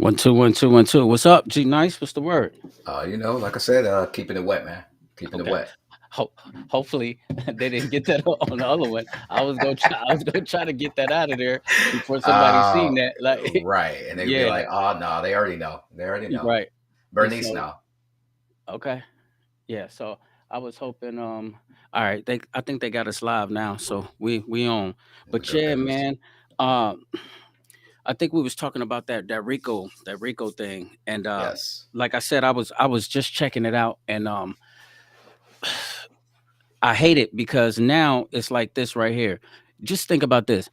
One two one two one two. What's up, G Nice? What's the word? Like I said, keeping it wet, man. Keeping it Okay. wet. Ho- Hopefully they didn't get that on the other one. I was gonna try to get that out of there before somebody Uh, seen that. Like, right. And they'd be yeah, like, "Oh no, they already know. They already know." right. And Bernice so, know. okay, yeah. So I was hoping. All right. I think they got us live now, so we on. We But go yeah, business. man. Um, I think we was talking about that Rico thing, and Yes. like I said, I was just checking it out, and I hate it because now it's like this right here. Just think about this.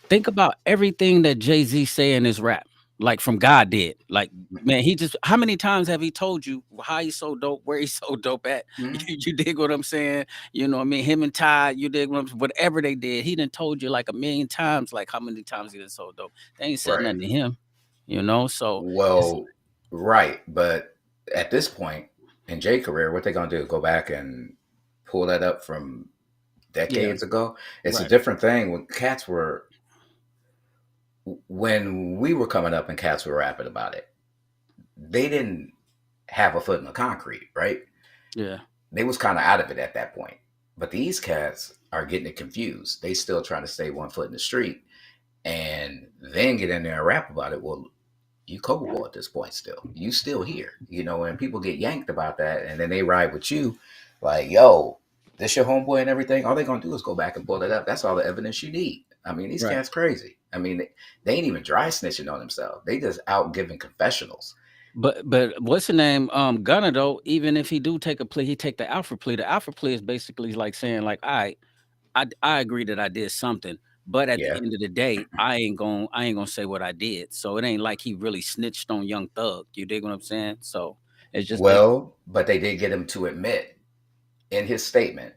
Think about everything that Jay-Z say in his rap, like from God did. Like, man, he just how many times have he told you how he's so dope, where he's so dope at? Mhm. You dig what I'm saying? You know what I mean? Him and Ty, you dig what I'm saying? Whatever they did, he done told you like a million times, like how many times he done so dope. They ain't said Right. nothing to him, you know? So it's Well, right. But at this point in Jay career, what they gonna do? Go back and pull that up from yeah, decades ago? It's a right, different thing when we were coming up and cats were rapping about it. They didn't have a foot in the concrete, right? yeah, They was kind of out of it at that point. But these cats are getting it confused. They still trying to stay one foot in the street and then get in there and rap about it. Well, you culpable at this point still. You still here. And people get yanked about that and then they ride with you like, yo, this your homeboy and everything. All they gonna do is go back and pull it up. That's all the evidence you need. I mean, these right. cats crazy. I mean, they ain't even dry snitching on themselves. They just out giving confessionals. But what's the name? Gunner though, even if he do take a plea, he take the alpha plea. The alpha plea is basically like saying like, all right, I agree that I did something, but at the Yeah. end of the day, I ain't gonna say what I did. So it ain't like he really snitched on Young Thug. You dig what I'm saying? So it's just basically. Well, but they did get him to admit in his statement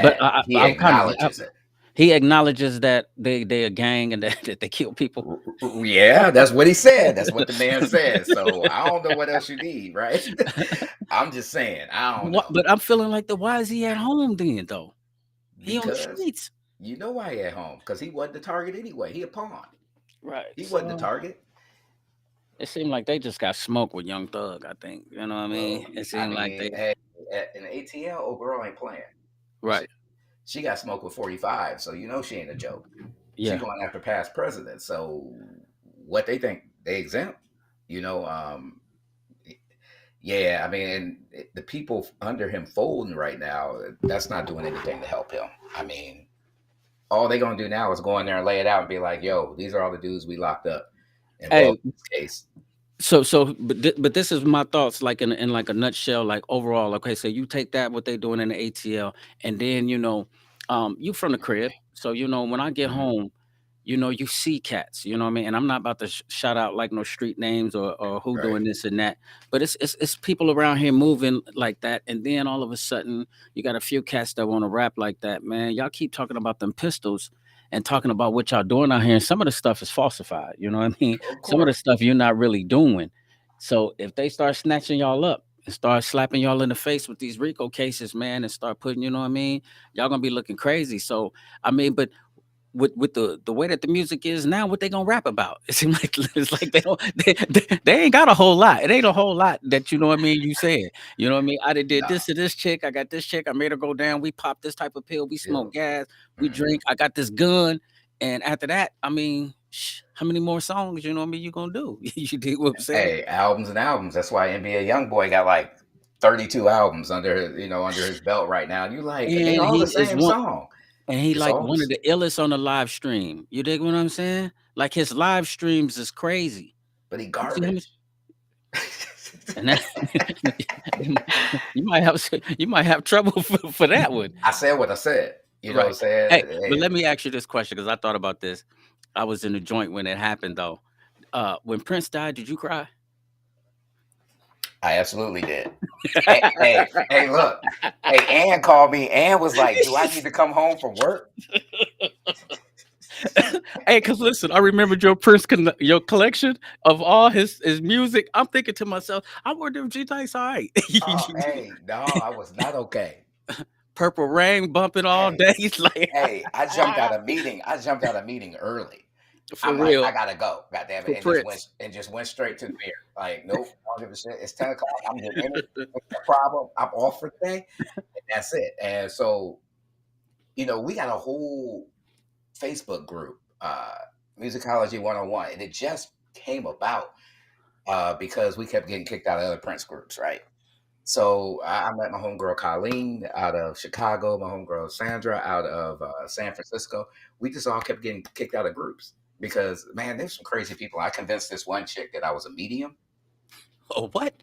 But that he I'm kind of acknowledges it. he acknowledges that they a gang and that they kill people. Yeah, that's what he said. That's what the man said. So I don't know what else you need, right? I'm just saying, I don't know. But I'm feeling like the why is he at home then though? He on the Because streets, you know why he at home? Because he wasn't the target anyway. He a pawn. right? He wasn't the So target. it seemed like they just got smoked with Young Thug. I think you know what I mean. Well, It I seemed like mean, they hey, in ATL, old girl ain't playing. right. She, she got smoked with 45, so you know she ain't a joke. She Yeah. going after past presidents. So what they think they exempt? You know, yeah. I mean, and the people under him folding right now. That's not doing anything to help him. I mean, all they gonna do now is go in there and lay it out and be like, "Yo, these are all the dudes we locked up Hey, involved in this case." but this is my thoughts, like in like a nutshell, like overall. Okay, so you take that what they doing in the ATL, and then you from the crib, so when I get Hmm. home, you see cats, you know what I mean. And I'm not about to shout out like no street names or who Right. doing this and that, but it's people around here moving like that, and then all of a sudden you got a few cats that want to rap like that. Man, y'all keep talking about them pistols and talking about what y'all doing out here, and some of the stuff is falsified. You know what I mean? Of Some of the course. stuff you're not really doing. So if they start snatching y'all up and start slapping y'all in the face with these RICO cases, man, and start putting, you know what I mean, y'all gonna be looking crazy. So I mean, but with the way that the music is now, what they gonna rap about? It seems like it's like they don't they ain't got a whole lot. It ain't a whole lot that you know what I mean. You said, you know what I mean. I did No. this to this chick. I got this chick. I made her go down. We pop this type of pill. We Yeah. smoke gas. We Hmm. drink. I got this gun. And after that, I mean, how many more songs? You know what I mean? You gonna do? You did what I'm saying? Hey, albums and albums. That's why NBA YoungBoy got like 32 albums under his belt right now. And you like they And all the he is same one. song. And he It's like all one of this. the illest on the live stream. You dig what I'm saying? Like his live streams is crazy. But he You see how much? garbage. And that you might have you might have trouble for that one. I said what I said. You know what I'm Right. saying? Hey, but Hey, let me ask you this question because I thought about this. I was in the joint when it happened though. When Prince died, did you cry? I absolutely did. Hey, look. Hey, Ann called me. Ann was like, "Do I need to come home from work?" Hey, cause listen, I remembered your your collection of all his music. I'm thinking to myself, I wonder if G Ty's all right. Hey, no, I was not okay. Purple Rain bumping all Hey, day. He's like, hey, I jumped out of meeting. I jumped out of meeting early. For I'm like, I real. gotta go, God damn it, For Prince. and just went straight to the beer. Like, nope, I don't give a shit. It's 10 o'clock. I'm getting in it. It's no problem. I'm off for the day, and that's it. And so, we got a whole Facebook group, Musicology 101, and it just came about because we kept getting kicked out of other Prince groups, right? So I met my homegirl Colleen out of Chicago, my homegirl Sandra out of San Francisco. We just all kept getting kicked out of groups because, man, there's some crazy people. I convinced this one chick that I was a medium. Oh, what?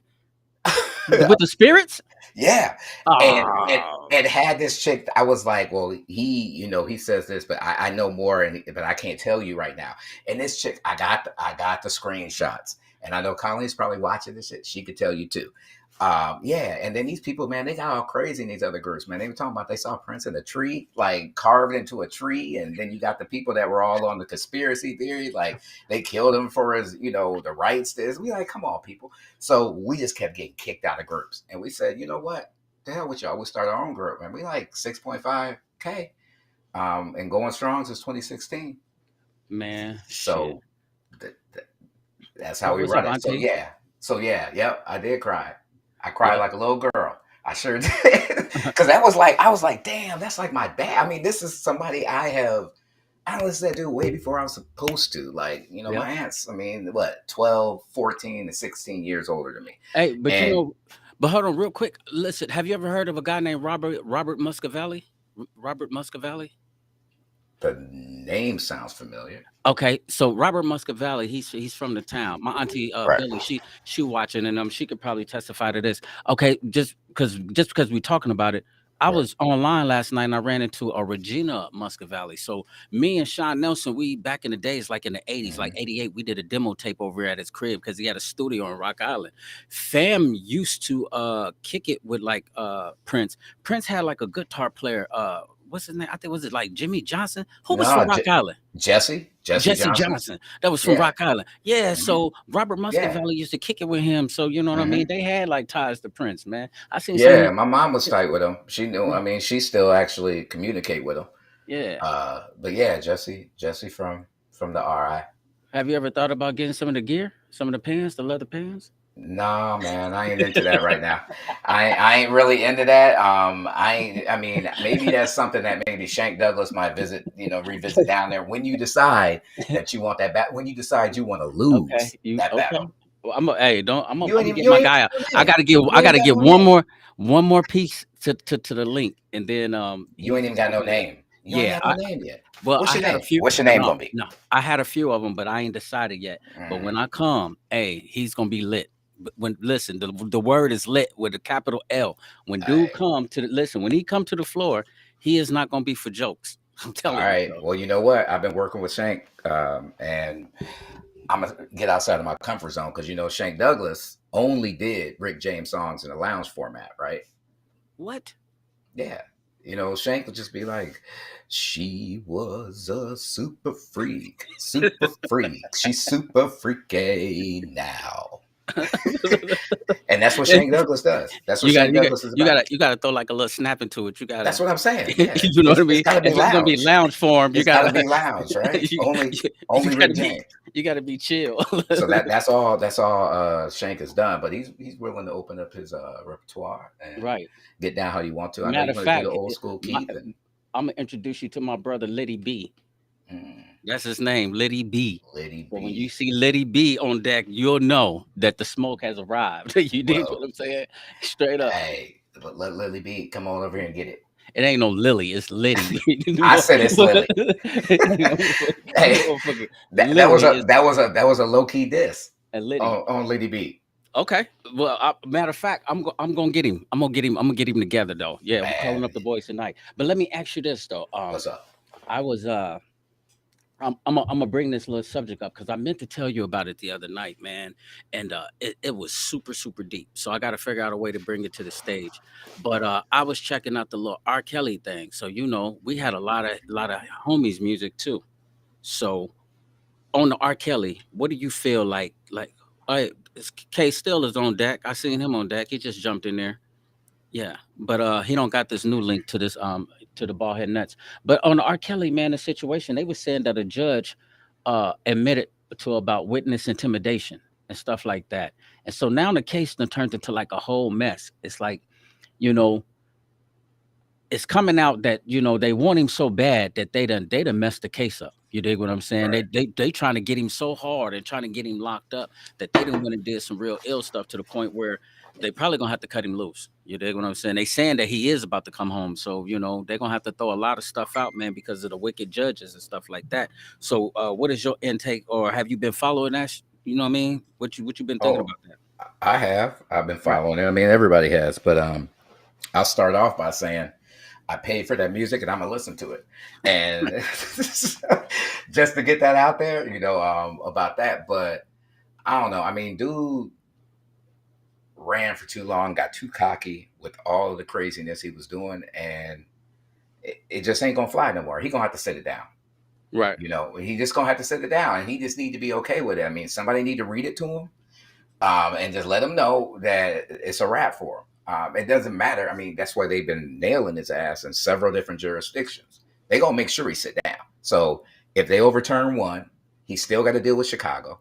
With the spirits? Yeah, and and Oh, and had this chick. I was like, well, he says this, but I know more, but I can't tell you right now. And this chick, I got the screenshots, and I know Colleen's probably watching this shit. She could tell you too. Yeah, and then these people, man, they got all crazy in these other groups, man. They were talking about they saw Prince in a tree, like carved into a tree, and then you got the people that were all on the conspiracy theory, like they killed him for his, the rights to this. We like, come on, people. So we just kept getting kicked out of groups. And we said, you know what? The hell with y'all. We start our own group. And we like 6.5K. And going strong since 2016. man, shit. So th- th- that's how What we was run up, it. So Auntie? yeah. So yeah, yep, I did cry. I cried Yep. like a little girl. I sure did. Cause that was like, I was like, damn, that's like my dad. I mean, this is somebody I listened to that dude way before I was supposed to. Like, Yep. my aunt's, I mean, what, 12, 14, and 16 years older than me. Hey, but And but hold on real quick. Listen, have you ever heard of a guy named Robert Muscovali? Robert Muscovali? the name sounds familiar. Okay, so Robert Muscovali, he's from the town. My auntie Right. Billy, she watching, and she could probably testify to this. Okay, just because we're talking about it, I Right. was online last night and I ran into a Regina Muscovali. So me and Sean Nelson, we back in the days, like in the 80s, like Hmm. 88, we did a demo tape over at his crib because he had a studio on Rock Island. Fam used to kick it with like Prince. Prince had like a guitar player, what's his name? I think was it like Jimmy Johnson? Who was from No, Rock Island? Jesse Jesse Johnson. Johnson. That was from Yeah. Rock Island. Yeah, Hmm. so Robert Yeah. Muscovali used to kick it with him. So you know what I mean? Hmm. They had like ties to Prince, man. I seen some of Yeah. his My mom was tight with him. She knew. I mean, she still actually communicate with him. yeah. But yeah, Jesse from the RI. Have you ever thought about getting some of the gear? Some of the pants, the leather pants? No, man, I ain't into that right now. I ain't really into that. I mean, maybe that's something that maybe Shank Douglas might revisit down there when you decide that you want that when you decide you want to Okay. lose You that okay. battle. Well, I'm a, hey, don't You I'm ain't gonna even get you my ain't guy out. got no I name. gotta give You ain't got no name. one more piece to the link, and then You ain't he's even got no gonna get. name. You ain't Yeah, got no name yet. well, What's I your had a name? few. What's your name No, gonna be? no, I had a few of them, but I ain't decided yet. But Mm, when I come, hey, he's gonna be lit. But when listen, the word is lit with a capital L. When dude I, come to the listen, when he come to the floor, he is not gonna be for jokes. I'm all telling you, right. bro. Well, you know what? I've been working with Shank, and I'm gonna get outside of my comfort zone because Shank Douglas only did Rick James songs in a lounge format, right? What? Yeah. Shank would just be like, she was a super freak. She's super freaky now. And that's what Shank Douglas does. That's what You got Shank you got Douglas is you about. got you got to throw like a little snap into it. You That's gotta, what I'm saying. Yeah. you know what It's, I it's mean. got to be If it's gonna be lounge. lounge form, you It's got to gotta be lounge, right? you, Only you only Rick gotta be James. chill. So that's all Shank has done, but he's willing to open up his repertoire and Right. get down how you want to. I know Matter you of want to do the fact, old school Keith and I'm gonna introduce you to my brother Liddy B. mm, That's his name, Liddy B. Liddy So when you B. see Liddy B on deck, you'll know that the smoke has arrived. You dig what Well, I'm saying? Straight up. hey, let Lily B come on over here and get it. It ain't no Lily, it's Liddy. I said it's Lily. Hey, Motherfucker, that was Lily a is low key diss and Liddy. on Liddy B. Okay. Well, matter of fact, I'm gonna get him. I'm gonna get him together though. Yeah, we're calling Man, up the boys tonight. But let me ask you this though. what's up? I was I'm gonna bring this little subject up because I meant to tell you about it the other night, man, and it was super deep. So I got to figure out a way to bring it to the stage. But I was checking out the little R. Kelly thing. So we had a lot of homies music too. So on the R. Kelly, what do you feel like? K still is on deck. I seen him on deck. He just jumped in there. Yeah, but he don't got this new link to the ball head nuts. But on the R. Kelly, man, the situation they was saying that a judge admitted to about witness intimidation and stuff like that. And so now the case done turned into like a whole mess. It's like, you know, it's coming out that they want him so bad that they done messed the case up. You dig what I'm saying? Right. They trying to get him so hard and trying to get him locked up that they done went and did some real ill stuff to the point where they probably gonna have to cut him loose. You dig what I'm saying? They saying that he is about to come home, so they're gonna have to throw a lot of stuff out, man, because of the wicked judges and stuff like that. So, what is your intake, or have you been following that? You know what I mean? What you been thinking Oh, about that? I have. I've been Right. following it. I mean, everybody has. But I'll start off by saying I paid for that music and I'm gonna listen to it, and just to get that out there, about that. But I don't know. I mean, dude ran for too long, got too cocky with all of the craziness he was doing, and it just ain't gonna fly no more. He gonna have to sit it down. Right. He just gonna have to sit it down, and he just need to be okay with it. I mean, somebody need to read it to him, and just let him know that it's a wrap for him. It doesn't matter. I mean, that's why they've been nailing his ass in several different jurisdictions. They gonna make sure he sit down. So if they overturn one, he still got to deal with Chicago.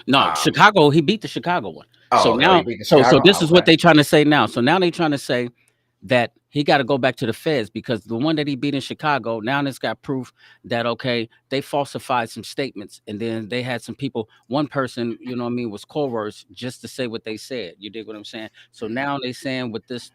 No, Um, Chicago, he beat the Chicago one. So oh, okay. Oh, he now, beat the so Chicago. this is what Okay. they trying to say now. So now they trying to say that he got to go back to the feds because the one that he beat in Chicago, now it's got proof that okay, they falsified some statements and then they had some people, one person, what I mean, was coerced just to say what they said. You dig what I'm saying? So Mhm. now they saying with this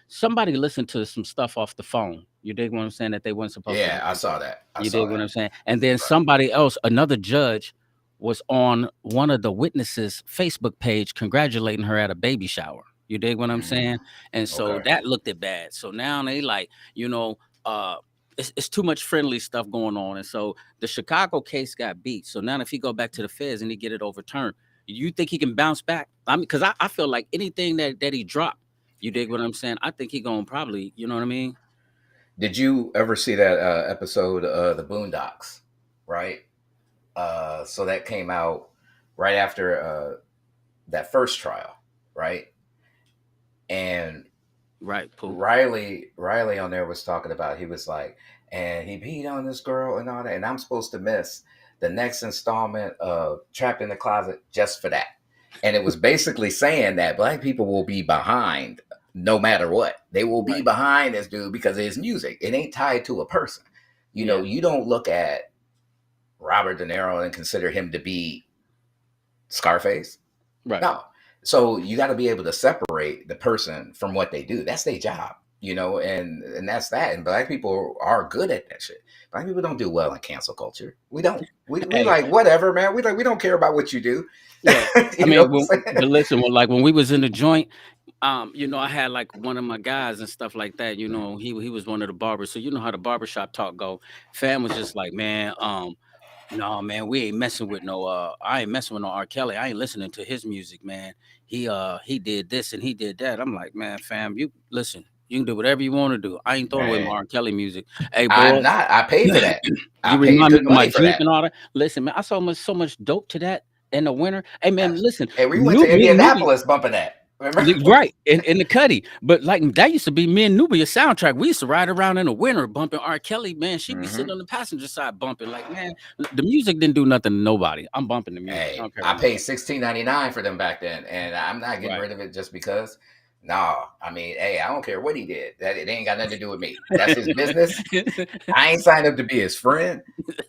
somebody listened to some stuff off the phone. You dig what I'm saying that they weren't supposed to Yeah, I listen to. saw that. I You saw dig what that. I'm saying? And then Right. somebody else, another judge was on one of the witnesses' Facebook page congratulating her at a baby shower. You dig what I'm Hmm. saying? And so Okay. that looked it bad. So now they like, uh it's too much friendly stuff going on. And so the Chicago case got beat. So now if he go back to the feds and he get it overturned, you think he can bounce back? I mean, because I feel like anything that he dropped, you dig what I'm saying? I think he gonna probably, you know what I mean? Did you ever see that episode of the Boondocks? Right. So that came out right after that first trial, right? And Right, Pooh. Riley on there was talking about, he was like, and he beat on this girl and all that, and I'm supposed to miss the next installment of Trapped in the Closet just for that. And it was basically saying that black people will be behind no matter what. They will be Right. behind this dude because of his music. It ain't tied to a person. Yeah. You don't look at Robert De Niro and consider him to be Scarface. Right. No. So you got to be able to separate the person from what they do. That's their job, and that's that. And black people are good at that shit. Black people don't do well in cancel culture. We don't. We Hey, like whatever, man. We don't care about what you do. yeah. I You know mean, what I'm saying? but listen, when we was in the joint, I had like one of my guys and stuff like that. He was one of the barbers, so you know how the barbershop talk go. Fam was just like, man, no, man, we ain't messing with no. I ain't messing with no R. Kelly. I ain't listening to his music, man. He did this and he did that. I'm like, man, fam, you listen. You can do whatever you want to do. I ain't throwing away my Man, R. Kelly music. Hey, I'm boy, not. I paid for that. I you paid remind me good of my money for Jeep that. and all that. Listen, man, I saw so much dope to that in the winter. Hey, man, Abs- listen, Hey, we went new to me and Newbie. Indianapolis bumping that. Remember? Right, in the cutty. But like that used to be me and Nubia soundtrack. We used to ride around in the winter bumping R. Kelly, man. She'd be sitting Hmm. on the passenger side bumping. Like, man, the music didn't do nothing to nobody. I'm bumping the music. I Hey, don't care I what paid nobody. $16.99 for them back then, and I'm not getting Right. rid of it just because. No, I mean, hey, I don't care what he did. That it ain't got nothing to do with me. That's his business. I ain't signed up to be his friend.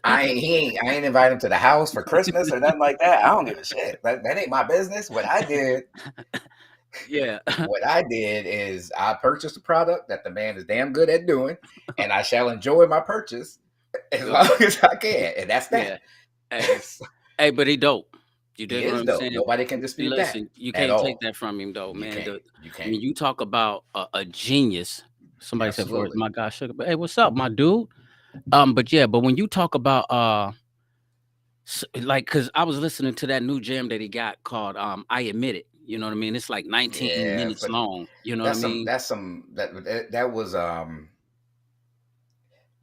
I ain't invite him to the house for Christmas or nothing like that. I don't give a shit. That ain't my business. Yeah. What I did is I purchased a product that the man is damn good at doing, and I shall enjoy my purchase as long Okay. as I can, and that's that. Yeah. Hey. Hey, but he dope. You He dig what is I'm dope. saying? Nobody can dispute that Listen, you at can't take all. that from him though, You man. can't. You can't. When you talk about a genius, somebody said for it, Absolutely. my God, sugar. But hey, what's up, my dude? But yeah, but when you talk about like, cause I was listening to that new jam that he got called "I Admit It." You know what I mean? It's like 19 Yeah, minutes but long. You know what I mean? that was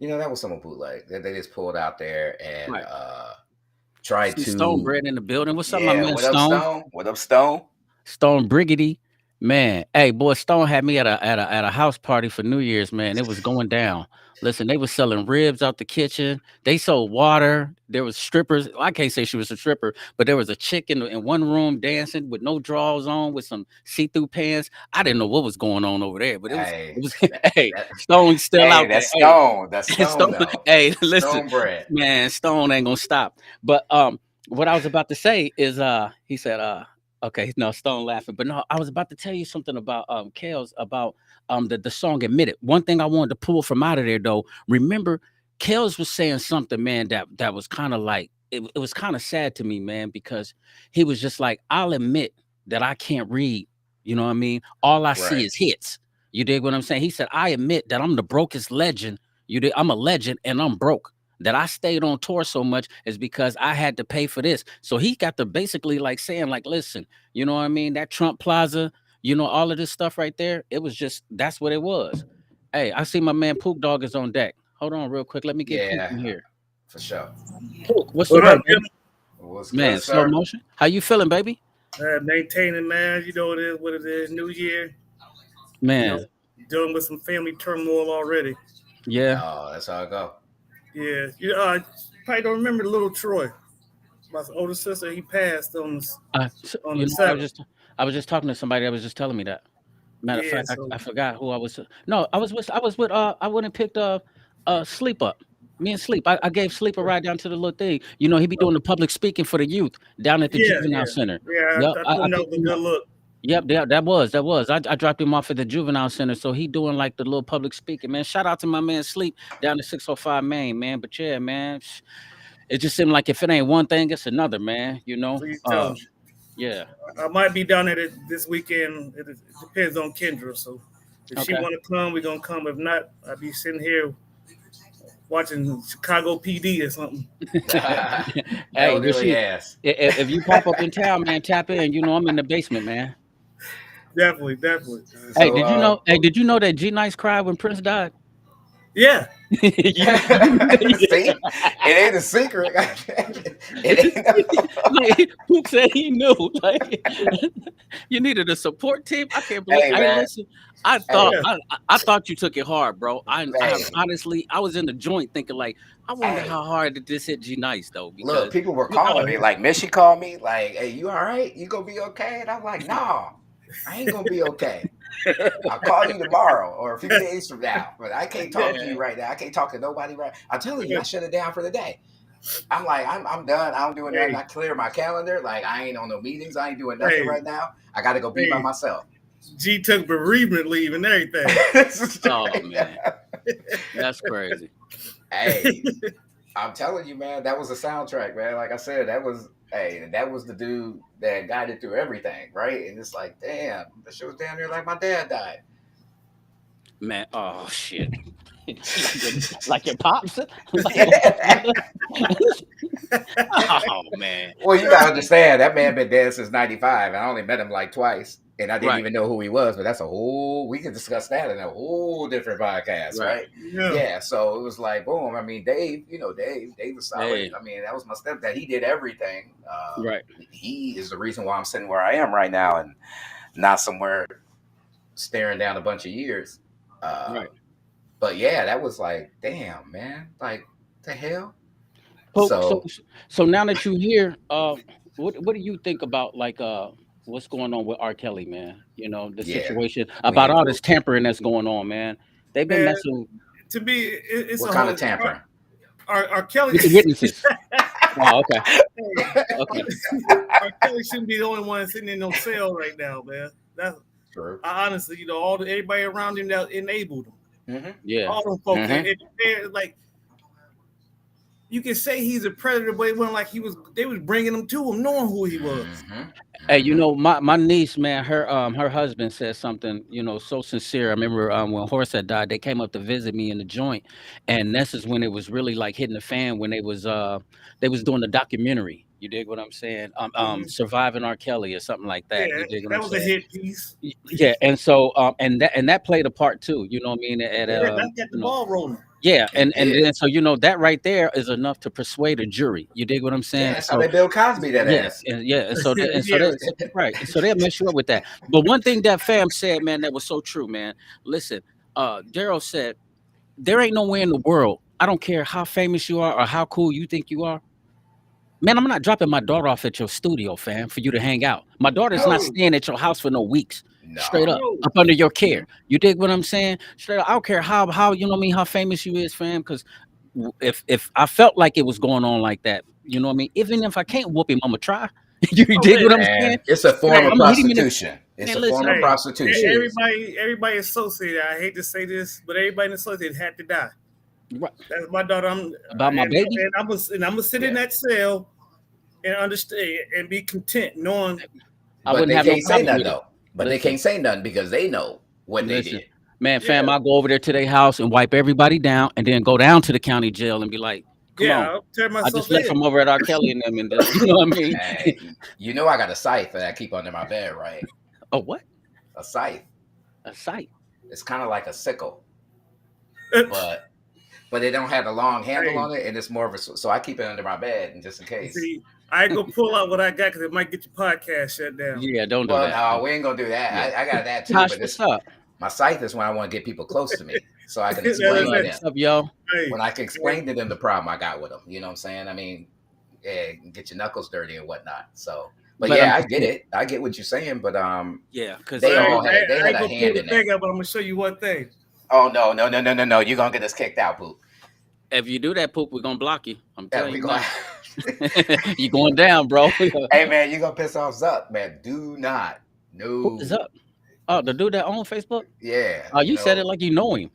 that was some bootleg that they just pulled out there and Right. tried Some Stone to. Bread in the building. What's up, my Yeah, man what up, Stone? Stone? What up, Stone? Stone Briggity. Man, hey, boy, Stone had me at a house party for New Year's, man. It was going down. Listen, they was selling ribs out the kitchen. They sold water. There was strippers. I can't say she was a stripper, but there was a chick in one room dancing with no drawers on, with some see-through pants. I didn't know what was going on over there, but it Hey, was that, hey, that, Stone's still hey, out there. that's Hey, Stone. That's Stone, Stone, though. hey, listen, Stone bread. man, Stone ain't gonna stop. But what I was about to say is he said okay, no, Stone laughing. But no, I was about to tell you something about Kales about the song Admit It. One thing I wanted to pull from out of there though, remember Kales was saying something, man, that was kind of like it was kind of sad to me, man, because he was just like, I'll admit that I can't read. You know what I mean? All I see Right. is hits. You dig what I'm saying? He said, I admit that I'm the brokest legend. I'm a legend and I'm broke. That I stayed on tour so much is because I had to pay for this. So he got to basically like saying, like, listen, you know what I mean? That Trump Plaza, all of this stuff right there. It was just that's what it was. Hey, I see my man Pook Dog is on deck. Hold on real quick. Let me get Pook Yeah, in here. for sure. Pook, what's the What up, word, baby? Jim? What's good, Man, slow sir? motion. How you feeling, baby? Maintaining, man. You know it is what it is. New year. You know, Man, dealing with some family turmoil already. yeah. Oh, that's how I go. Yeah, you probably don't remember little Troy, my older sister. He passed on the I was seventh. just talking to somebody that was just telling me that. Matter of Yeah, fact, so I forgot who I was. No, I was with I went and picked Sleep up. Me and Sleep. I gave Sleep a ride down to the little thing. He be doing the public speaking for the youth down at the yeah, juvenile yeah, center. yeah. Yep, I I told him that picked was a him good up. look. Yep, that was. I dropped him off at the juvenile center, so he doing like the little public speaking. Man, shout out to my man Sleep down at 605 Main, man. But yeah, man, it just seemed like if it ain't one thing, it's another, man. Please tell him. Yeah. I might be down there this weekend. It depends on Kendra. So if she Okay. want to come, we're gonna come. If not, I'll be sitting here watching Chicago PD or something. Hey, but Elderly ass. if you pop up in town, man, tap in. I'm in the basement, man. Definitely, definitely. Hey, So, did you know? Hey, did you know that G Nice cried when Prince died? Yeah, see, it ain't a secret. It ain't. Like Pook said he knew. Like you needed a support team. I can't believe. Hey, Hey, man. listen. I thought Hey, yeah. I thought you took it hard, bro. I hey, honestly I was in the joint thinking like I wonder hey. how hard did this hit G Nice though Look, because people were you calling Oh, me. yeah. Like Missy called me. Like, hey, you all right? You gonna be okay? And I'm like, nah, I ain't gonna be okay. I'll call you tomorrow or a few days from now. But I can't talk to you man, right now. I can't talk to nobody right. I'm telling you, Yeah. I shut it down for the day. I'm like, I'm done. I don't do nothing. Hey, I clear my calendar. Like, I ain't on no meetings. I ain't doing nothing hey, right now. I got to go be by hey. myself. G took bereavement leave and everything. oh man, that's crazy. Hey, I'm telling you, man, that was a soundtrack, man. Like I said, that was hey, and that was the dude that guided through everything, right? And it's like, damn, the shit was down there like my dad died. Man, oh shit. like your pops? Yeah. Oh man. Well, you gotta understand that man been dead since '95. I only met him like twice, and I didn't Right, even know who he was. But that's a whole. We can discuss that in a whole different podcast, right. right? Yeah. Yeah. So it was like, boom. I mean, Dave. Dave was solid. Hey, I mean, that was my stepdad. He did everything. right, He is the reason why I'm sitting where I am right now, and not somewhere staring down a bunch of years. right. But yeah, that was like, damn, man, like the hell. So, so, So so now that you here, what do you think about like what's going on with R. Kelly, man? The yeah, situation we about all into this it. tampering that's going on, man. They've been Man, messing to me, it's What a kind whole. of tampering? Our Kelly, with the witnesses. Oh, okay, hey, okay, our Kelly shouldn't be the only one sitting in no cell right now, man. That's True. honestly, everybody around him that enabled him. Mm-hmm. yeah, All them folks, Mm-hmm. they're like you can say he's a predator, but it wasn't like he was. They was bringing him to him, knowing who he was. Mm-hmm. Hey, Mm-hmm. my niece, man, her husband said something, so sincere. I remember when Horace had died, they came up to visit me in the joint, and this is when it was really like hitting the fan when they was doing the documentary. You dig what I'm saying? Mhm. Surviving R. Kelly or something like that. Yeah, You dig what that I'm was a saying? hit piece. Yeah, and so and that played a part too. You know what I mean? At Yeah, that got the ball rolling. Yeah, It and did. then so that right there is enough to persuade a jury. You dig what I'm Yeah, saying? that's how So they Bill Cosby that yeah, ass. and so they, and so Yeah, they so, right, and so they'll mess you up with that. But one thing that fam said, man, that was so true, man. Listen, Daryl said there ain't nowhere in the world. I don't care how famous you are or how cool you think you are. Man, I'm not dropping my daughter off at your studio, fam, for you to hang out. My daughter's not no, staying at your house for no weeks, straight No. up, no. up under your care. You dig what I'm saying? Straight up, I don't care how you know what I mean, how famous you is, fam. Because if I felt like it was going on like that, you know what I mean. Even if I can't whoop him, I'ma try. You Oh, dig what I'm saying? Man, it's a Straight form up, of hey, I'ma hit him in the prostitution. It's man. a form Listen, of hey, prostitution. it is everybody associated. I hate to say this, but everybody associated had to die. right That's my daughter. about my baby. I'm gonna sit in Yeah. that cell and understand and be content knowing. I But wouldn't they have no can't say problem nothing with it. though. But they Listen, can't say nothing because they know what they listen, did. man, fam. Yeah, I go over there to their house and wipe everybody down, and then go down to the county jail and be like, "Come yeah. on." I'll turn I myself just left in. from over at R. Kelly and them, and you know what I mean? Hey, you know I got a scythe that I keep under my bed, right? Oh, what? A scythe. A sight. It's kind of like a sickle, hey, but it don't have a long handle on it, and it's more of a. So I keep it under my bed, and just in case. see, I ain't gonna pull out what I got because it might get your podcast shut down. Yeah, don't do Well, that. no, we ain't gonna do Yeah. that. I got that too, Tosh, but what's this up? my scythe is when I want to get people close to me, so I can That's explain to Blood, it. them. what's up, yo? Hey, When I can hey, explain to them the problem I got with them. You know what I'm saying? I mean, yeah, get your knuckles dirty and whatnot. So, but But I'm yeah, I just get saying, it. I get what you're saying, but yeah, because they all had I a ain't gonna pull hand the in that. thing out, but I'm gonna show you one thing. Oh no! You're gonna get us kicked out, poop. if you do that poop, we're gonna block you. I'm Yeah, telling we you gonna. now. You going down, bro. Hey man, you gonna piss off Zuck, man. Do not. Who is No. up? Oh, the dude that on Facebook? Yeah, Oh, you said it like you know him.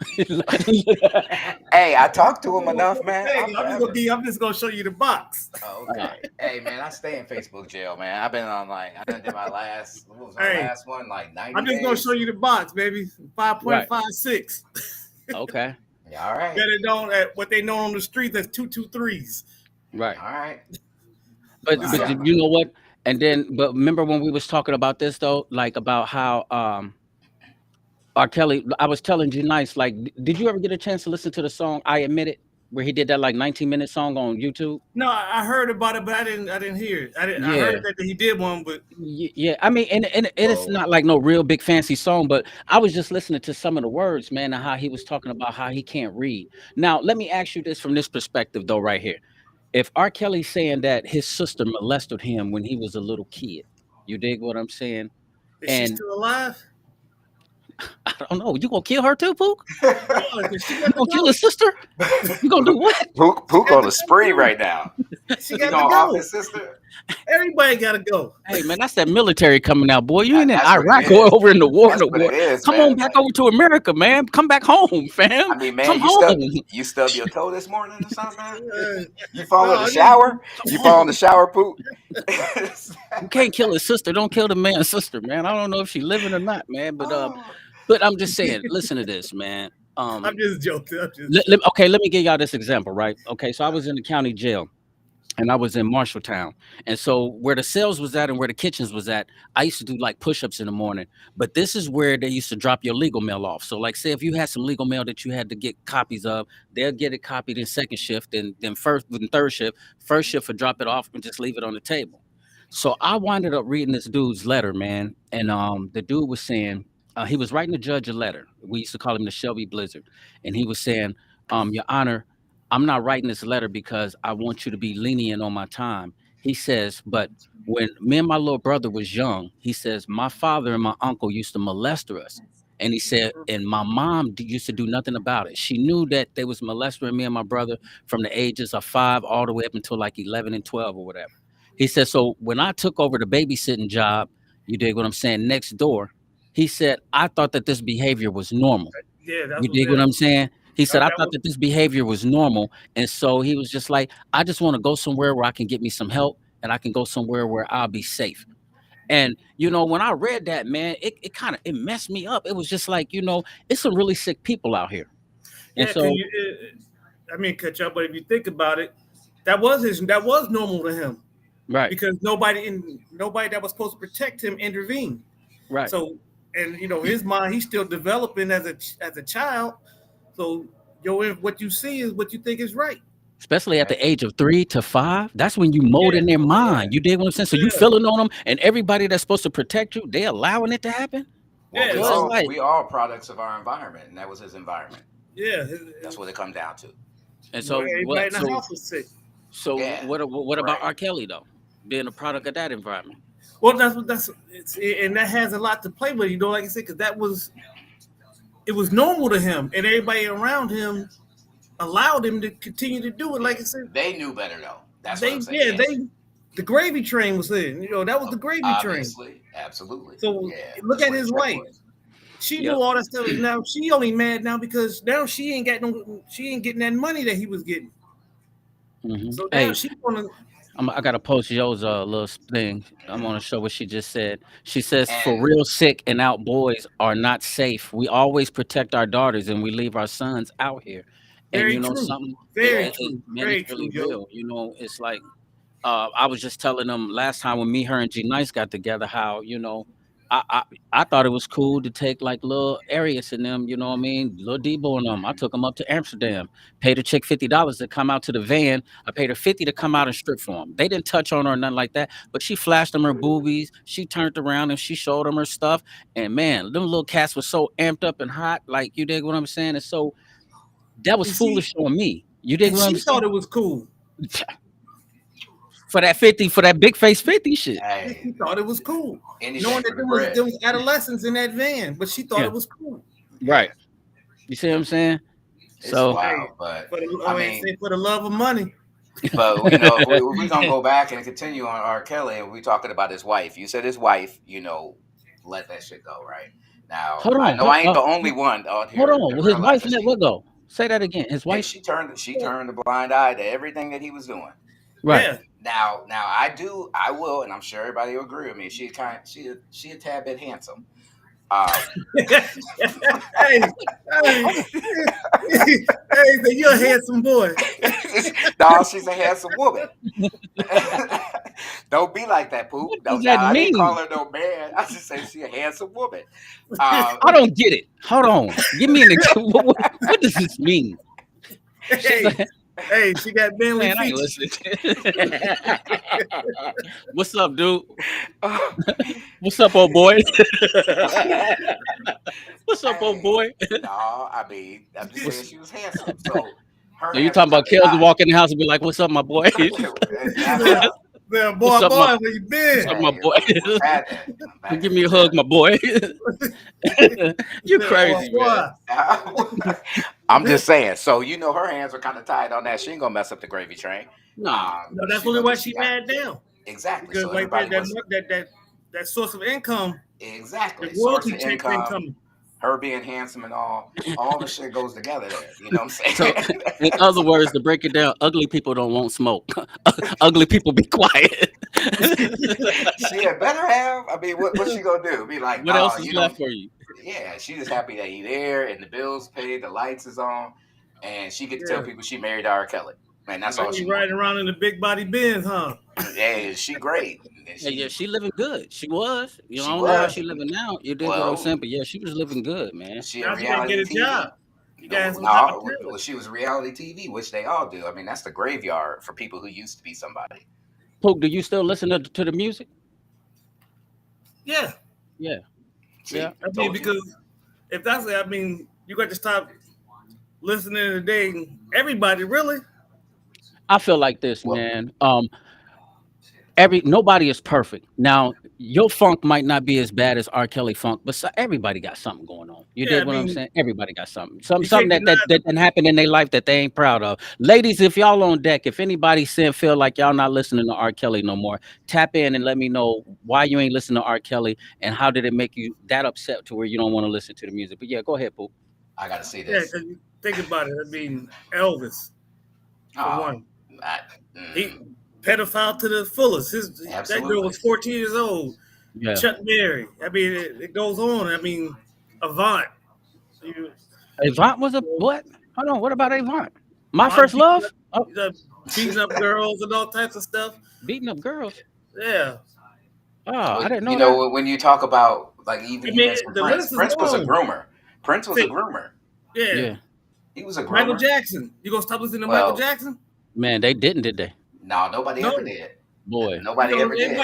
Hey, I talked to I'm him not gonna enough, pull the man. thing. I'm forever. I'm just gonna show you the box. Oh, All okay. right. Hey man, I stay in Facebook jail, man. I've been on like I done did my last what was my Hey, last one? Like 90 I'm just gonna show days. you the box, baby. Right. 5.56. Okay. Yeah, all right. Better known at what they know on the streets as 223s. Right. All right. But I got So my you know what? And then, but remember when we was talking about this though, like about how R. Kelly. I was telling G Nice, like, did you ever get a chance to listen to the song "I Admit It," where he did that like 19-minute song on YouTube? no, I heard about it, but I didn't hear it. I heard Yeah. that he did one, but Yeah, I mean, and it's well. not like no real big fancy song, but I was just listening to some of the words, man, and how he was talking about how he can't read. Now, let me ask you this from this perspective, though, right here. If R. Kelly's saying that his sister molested him when he was a little kid, you dig what I'm saying? is she And still alive? I don't know, you gonna kill her too, Pook? No, she You got to gonna kill his go. sister? You gonna do what? She Pook got on to the go spree too. right now. She He got gonna to off go. his sister. Everybody got to go. Hey man, that's that military coming out, boy. You ain't in That's what it Iraq or is. over in the war, That's no what war. it is, Come on man. back Like, over to America, man. Come back home, fam. I mean, Come man, home. you stub your toe this morning or something, man? You fall No, in the I just shower? Come You fall in home. the shower, poop? You can't kill his sister. Don't kill the man's sister, man. I don't know if she living or not, man. Oh. But I'm just saying. Listen to this, man. I'm just joking. I'm just joking. Okay, let me give y'all this example, right? Okay, so I was in the county jail and I was in Marshalltown. And so where the cells was at and where the kitchens was at, I used to do like push-ups in the morning. But this is where they used to drop your legal mail off. So like say if you had some legal mail that you had to get copies of, they'll get it copied in second shift and then third shift. First shift would drop it off and just leave it on the table. So I winded up reading this dude's letter, man. And the dude was saying, he was writing the judge a letter. We used to call him the Shelby Blizzard. And he was saying, Your Honor, I'm not writing this letter because I want you to be lenient on my time. He says, but when me and my little brother was young, he says, my father and my uncle used to molest us. And he said, and my mom used to do nothing about it. She knew that they was molesting me and my brother from the ages of 5 all the way up until like 11 and 12 or whatever. He said, so when I took over the babysitting job, you dig what I'm saying, next door, he said, I thought that this behavior was normal. Yeah, You dig what I'm saying? He said, I that thought was that this behavior was normal. And so he was just like, I just want to go somewhere where I can get me some help and I can go somewhere where I'll be safe. And when I read that, man, it kind of it messed me up. It was just like, it's some really sick people out here. And yeah. Cause so, I mean, catch up, but if you think about it, that was normal to him right, because nobody that was supposed to protect him intervened. right, So, and his mind, he's still developing as a child. So what you see is what you think is right. Especially at Right. the age of 3 to 5, that's when you mold Yeah, in their Yeah. mind. You dig what I'm saying? So you yeah, feeling on them, and everybody that's supposed to protect you, they allowing it to happen. Well, yeah. we So it's So all like, we all products of our environment, and that was his environment. yeah, That's what it come down to. and you know, so everybody what? in the So house was sick. Yeah. what about Right. R. Kelly though, being a product of that environment? Well, that's and that has a lot to play with. You know, like I said, because that was it was normal to him, and everybody around him allowed him to continue to do it. Yeah. Like I said, They knew better though. That's what I'm they saying. yeah Yeah. they the gravy train was in. You know, that was the gravy train. Obviously. Absolutely. So Yeah. look That's at where the his check wife. was. She knew Yep. all that stuff, and now she only mad now because now she ain't getting that money that he was getting. So now Hey, she wanna. I gotta post Yo's little thing. I'm gonna show what she just said. She says, "For And real, sick and out boys are not safe. We always protect our daughters, and we leave our sons out here." And Very you know true. something? Very It true. man, it's Very true, really yo. real. You know, it's like I was just telling them last time when me, her, and G Nice got together how I, I I thought it was cool to take like little Arius and them, you know what I mean, little Debo and them. I took them up to Amsterdam, paid a chick $50 to come out to the van. I paid her 50 to come out and strip for them. They didn't touch on her or nothing like that, but she flashed them her boobies. She turned around and she showed them her stuff. And man, them little cats was so amped up and hot. Like you dig what I'm saying? And so that was And she foolish on me. You dig and what I'm she thought saying? it was cool. For that 50, for that big face 50 shit. She hey, thought it was cool, knowing anything that for the there bread. was adolescents in that van, but she thought Yeah. it was cool. Right. Yeah. You see what I'm saying? It's So Hey, wild, but for the I say mean, for the love of money. but if we gonna go back and continue on R. Kelly, and we talking about his wife. You said his wife, let that shit go, right? Now hold I on. know I ain't the only one out Hold here on. that Well, his realized wife that let she what go? Say that again. His hey, wife? she turned a blind eye to everything that he was doing. Right. Yeah. Now I will, and I'm sure everybody will agree with me. She a tad bit handsome. Um, Hey, hey, hey, so you're a handsome boy. no, she's a handsome woman. Don't be like that, poop. What does Don't that now I didn't call mean? her no man. I just say she a handsome woman. I don't get it. Hold on. Give me an what does this mean? She's Hey, a hey, she got Bentley man, I ain't features. listening. What's up, dude? What's up, old boy? What's up, old Hey, boy? no, I mean, I'm just saying What's, she was handsome. So her so you hands were talking kind about of Kels to tied. walk in the house and be like, "What's up, my boy? Not her. What's Boy, up, my boy, where you what's been? up, my Hey, boy? we've had that back Give in me the a hug, day. my boy." You Boy, crazy, man. boy. I'm just saying. So her hands are kind of tied on that. She ain't gonna mess up the gravy train. Nah. No, that's She only know why that she she got mad now. exactly. Because So like that everybody was that source of income, the exactly source royalty of checks ain't income. coming. Her being handsome and all the shit goes together there. You know what I'm So, saying? in other words, to break it down, ugly people don't want smoke. Ugly people be quiet. She had better have. I mean, what's she gonna do? Be like, What nah, else is you left don't. for you? Yeah, she just happy that he there and the bills paid, the lights is on, and she get to tell Yeah. people she married R. Kelly. Man, that's Now all you she want. riding around in the big body Benz, huh? Hey, she great. And Yeah, yeah, she she living good. She was. I she don't know how Yeah. was she living now. You dig what I'm well. saying? But yeah, she was living good, man. She in Now she gotta get reality a job. TV. You gotta have No, some type of no, talent. well, she was reality TV, which they all do. I mean, that's the graveyard for people who used to be somebody. Pook, do you still listen to the music? Yeah. Yeah, yeah. See, I mean, told you. because if that's it, I mean, you got to stop listening today. Everybody, really? I feel like this, Well, man. Nobody is perfect. Now, your funk might not be as bad as R. Kelly funk, but everybody got something going on. You Yeah, dig I what I'm mean, saying? Everybody got something. Something you something can't deny that didn't happen in their life that they ain't proud of. Ladies, if y'all on deck, if anybody feel like y'all not listening to R. Kelly no more, tap in and let me know why you ain't listening to R. Kelly and how did it make you that upset to where you don't want to listen to the music. But yeah, go ahead, Poop. I got to see Yeah, this. because you think about it. I mean, Elvis, for Oh, one, I, he mm, pedophile to the fullest. That girl absolutely. was 14 years old. Yeah. Chuck Berry. I mean, it goes on. I mean, Avant. You, Avant was a you know, what? Hold on. What about Avant? My Avant first love? Oh, beating up girls and all types of stuff. beating up girls. Yeah. Oh, Well, I didn't know that. when you talk about like even I you mean, mentioned the Prince. list is Prince was a long. groomer. Prince was a See, groomer. yeah. Yeah. He was a Michael groomer. Jackson. You gonna stop listening to Michael Well, Jackson? Man, they didn't, did they? no, nobody No. ever did. Boy. You Nobody know, ever did.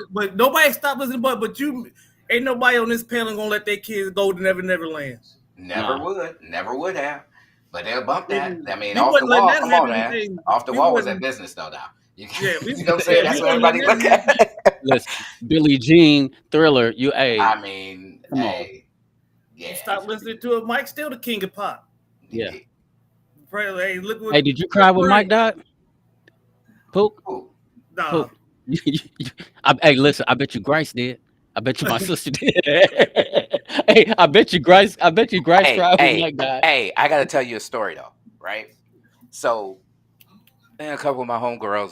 but nobody stopped listening. But you ain't nobody on this panel gonna let their kids go to Neverland. Never Nah. would. Never would have. But they'll bump that. I mean, We off the wasn't letting wall. that Come on, happen. man. Hey, Off the we wall was that wasn't. business though. Now Yeah, you know what I'm saying. yeah, That's we what wasn't letting everybody that look happen. at. Listen, Billie Jean, Thriller, you hey, I mean, come on. hey, You yeah, stop listening to it. Mike's still the king of pop. Yeah. Hey, look what Hey, did you cry when Mike Prince. died? Pook? Ooh. Nah, Pook. Hey, listen, I bet you Grice did. I bet you my sister did. Hey, I bet you Grice Hey, cried when hey, Mike died. hey! I gotta tell you a story though, right? So, man, a couple of my homegirls,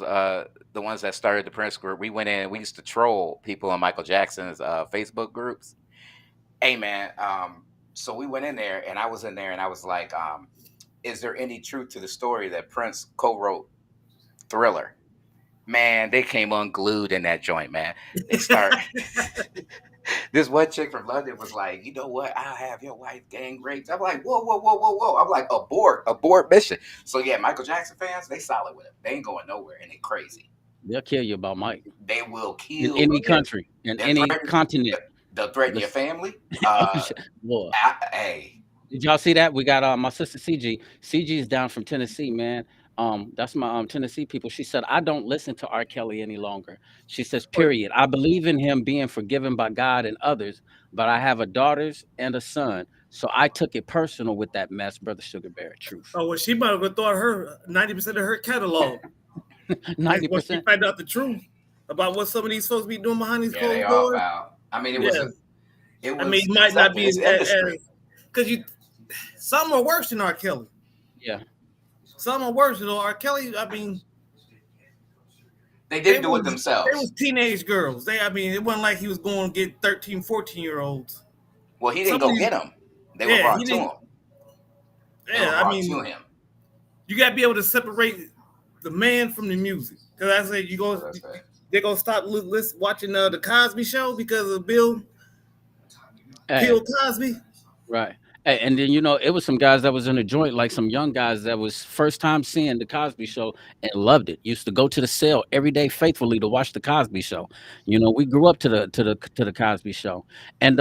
the ones that started the Prince group, we went in. We used to troll people in Michael Jackson's Facebook groups. Hey, man. So we went in there, and I was in there, and I was like, "Is there any truth to the story that Prince co-wrote Thriller?" Man, they came unglued in that joint, man. They start. This one chick from London was like, "You know what? I'll have your wife gang raped." I'm like, "Whoa, whoa, whoa, whoa, whoa!" I'm like, abort mission." So yeah, Michael Jackson fans, they solid with him. They ain't going nowhere, and they crazy. They'll kill you about Mike They will in kill any you. country, in They'll any threaten. continent. They'll threaten your Listen, family. Uh, boy. hey, Did y'all see that? We got my sister CG. CG is down from Tennessee, man. That's my Tennessee people. She said, I don't listen to R. Kelly any longer. She says, but period. I believe in him being forgiven by God and others, but I have a daughters and a son. So I took it personal with that mess, Brother Sugar Bear. Truth. well, she might have thought her 90% of her catalog is once she 90%. find out the truth about what some of these folks be doing behind these yeah, they closed all doors. foul. I mean, Yeah, it I mean, was it might not accepted. be It's industry. as because you some are worse than R. Kelly. Yeah. Some are worse than R. Kelly. I mean, They they didn't do it was they themselves. was teenage girls. I mean, it wasn't like he was going to get 13, 14 year olds. Well, he didn't Some of go these, get them. They were yeah, he brought to didn't. him. They were Yeah, I brought to mean, him. you got to be able to separate the man from the music. Because I said Oh, that's fair. they're gonna stop watching the Cosby Show because of Bill Hey, Cosby. right. And then it was some guys that was in the joint, like some young guys that was first time seeing the Cosby Show and loved it. Used to go to the cell every day faithfully to watch the Cosby Show. We grew up to the Cosby Show, and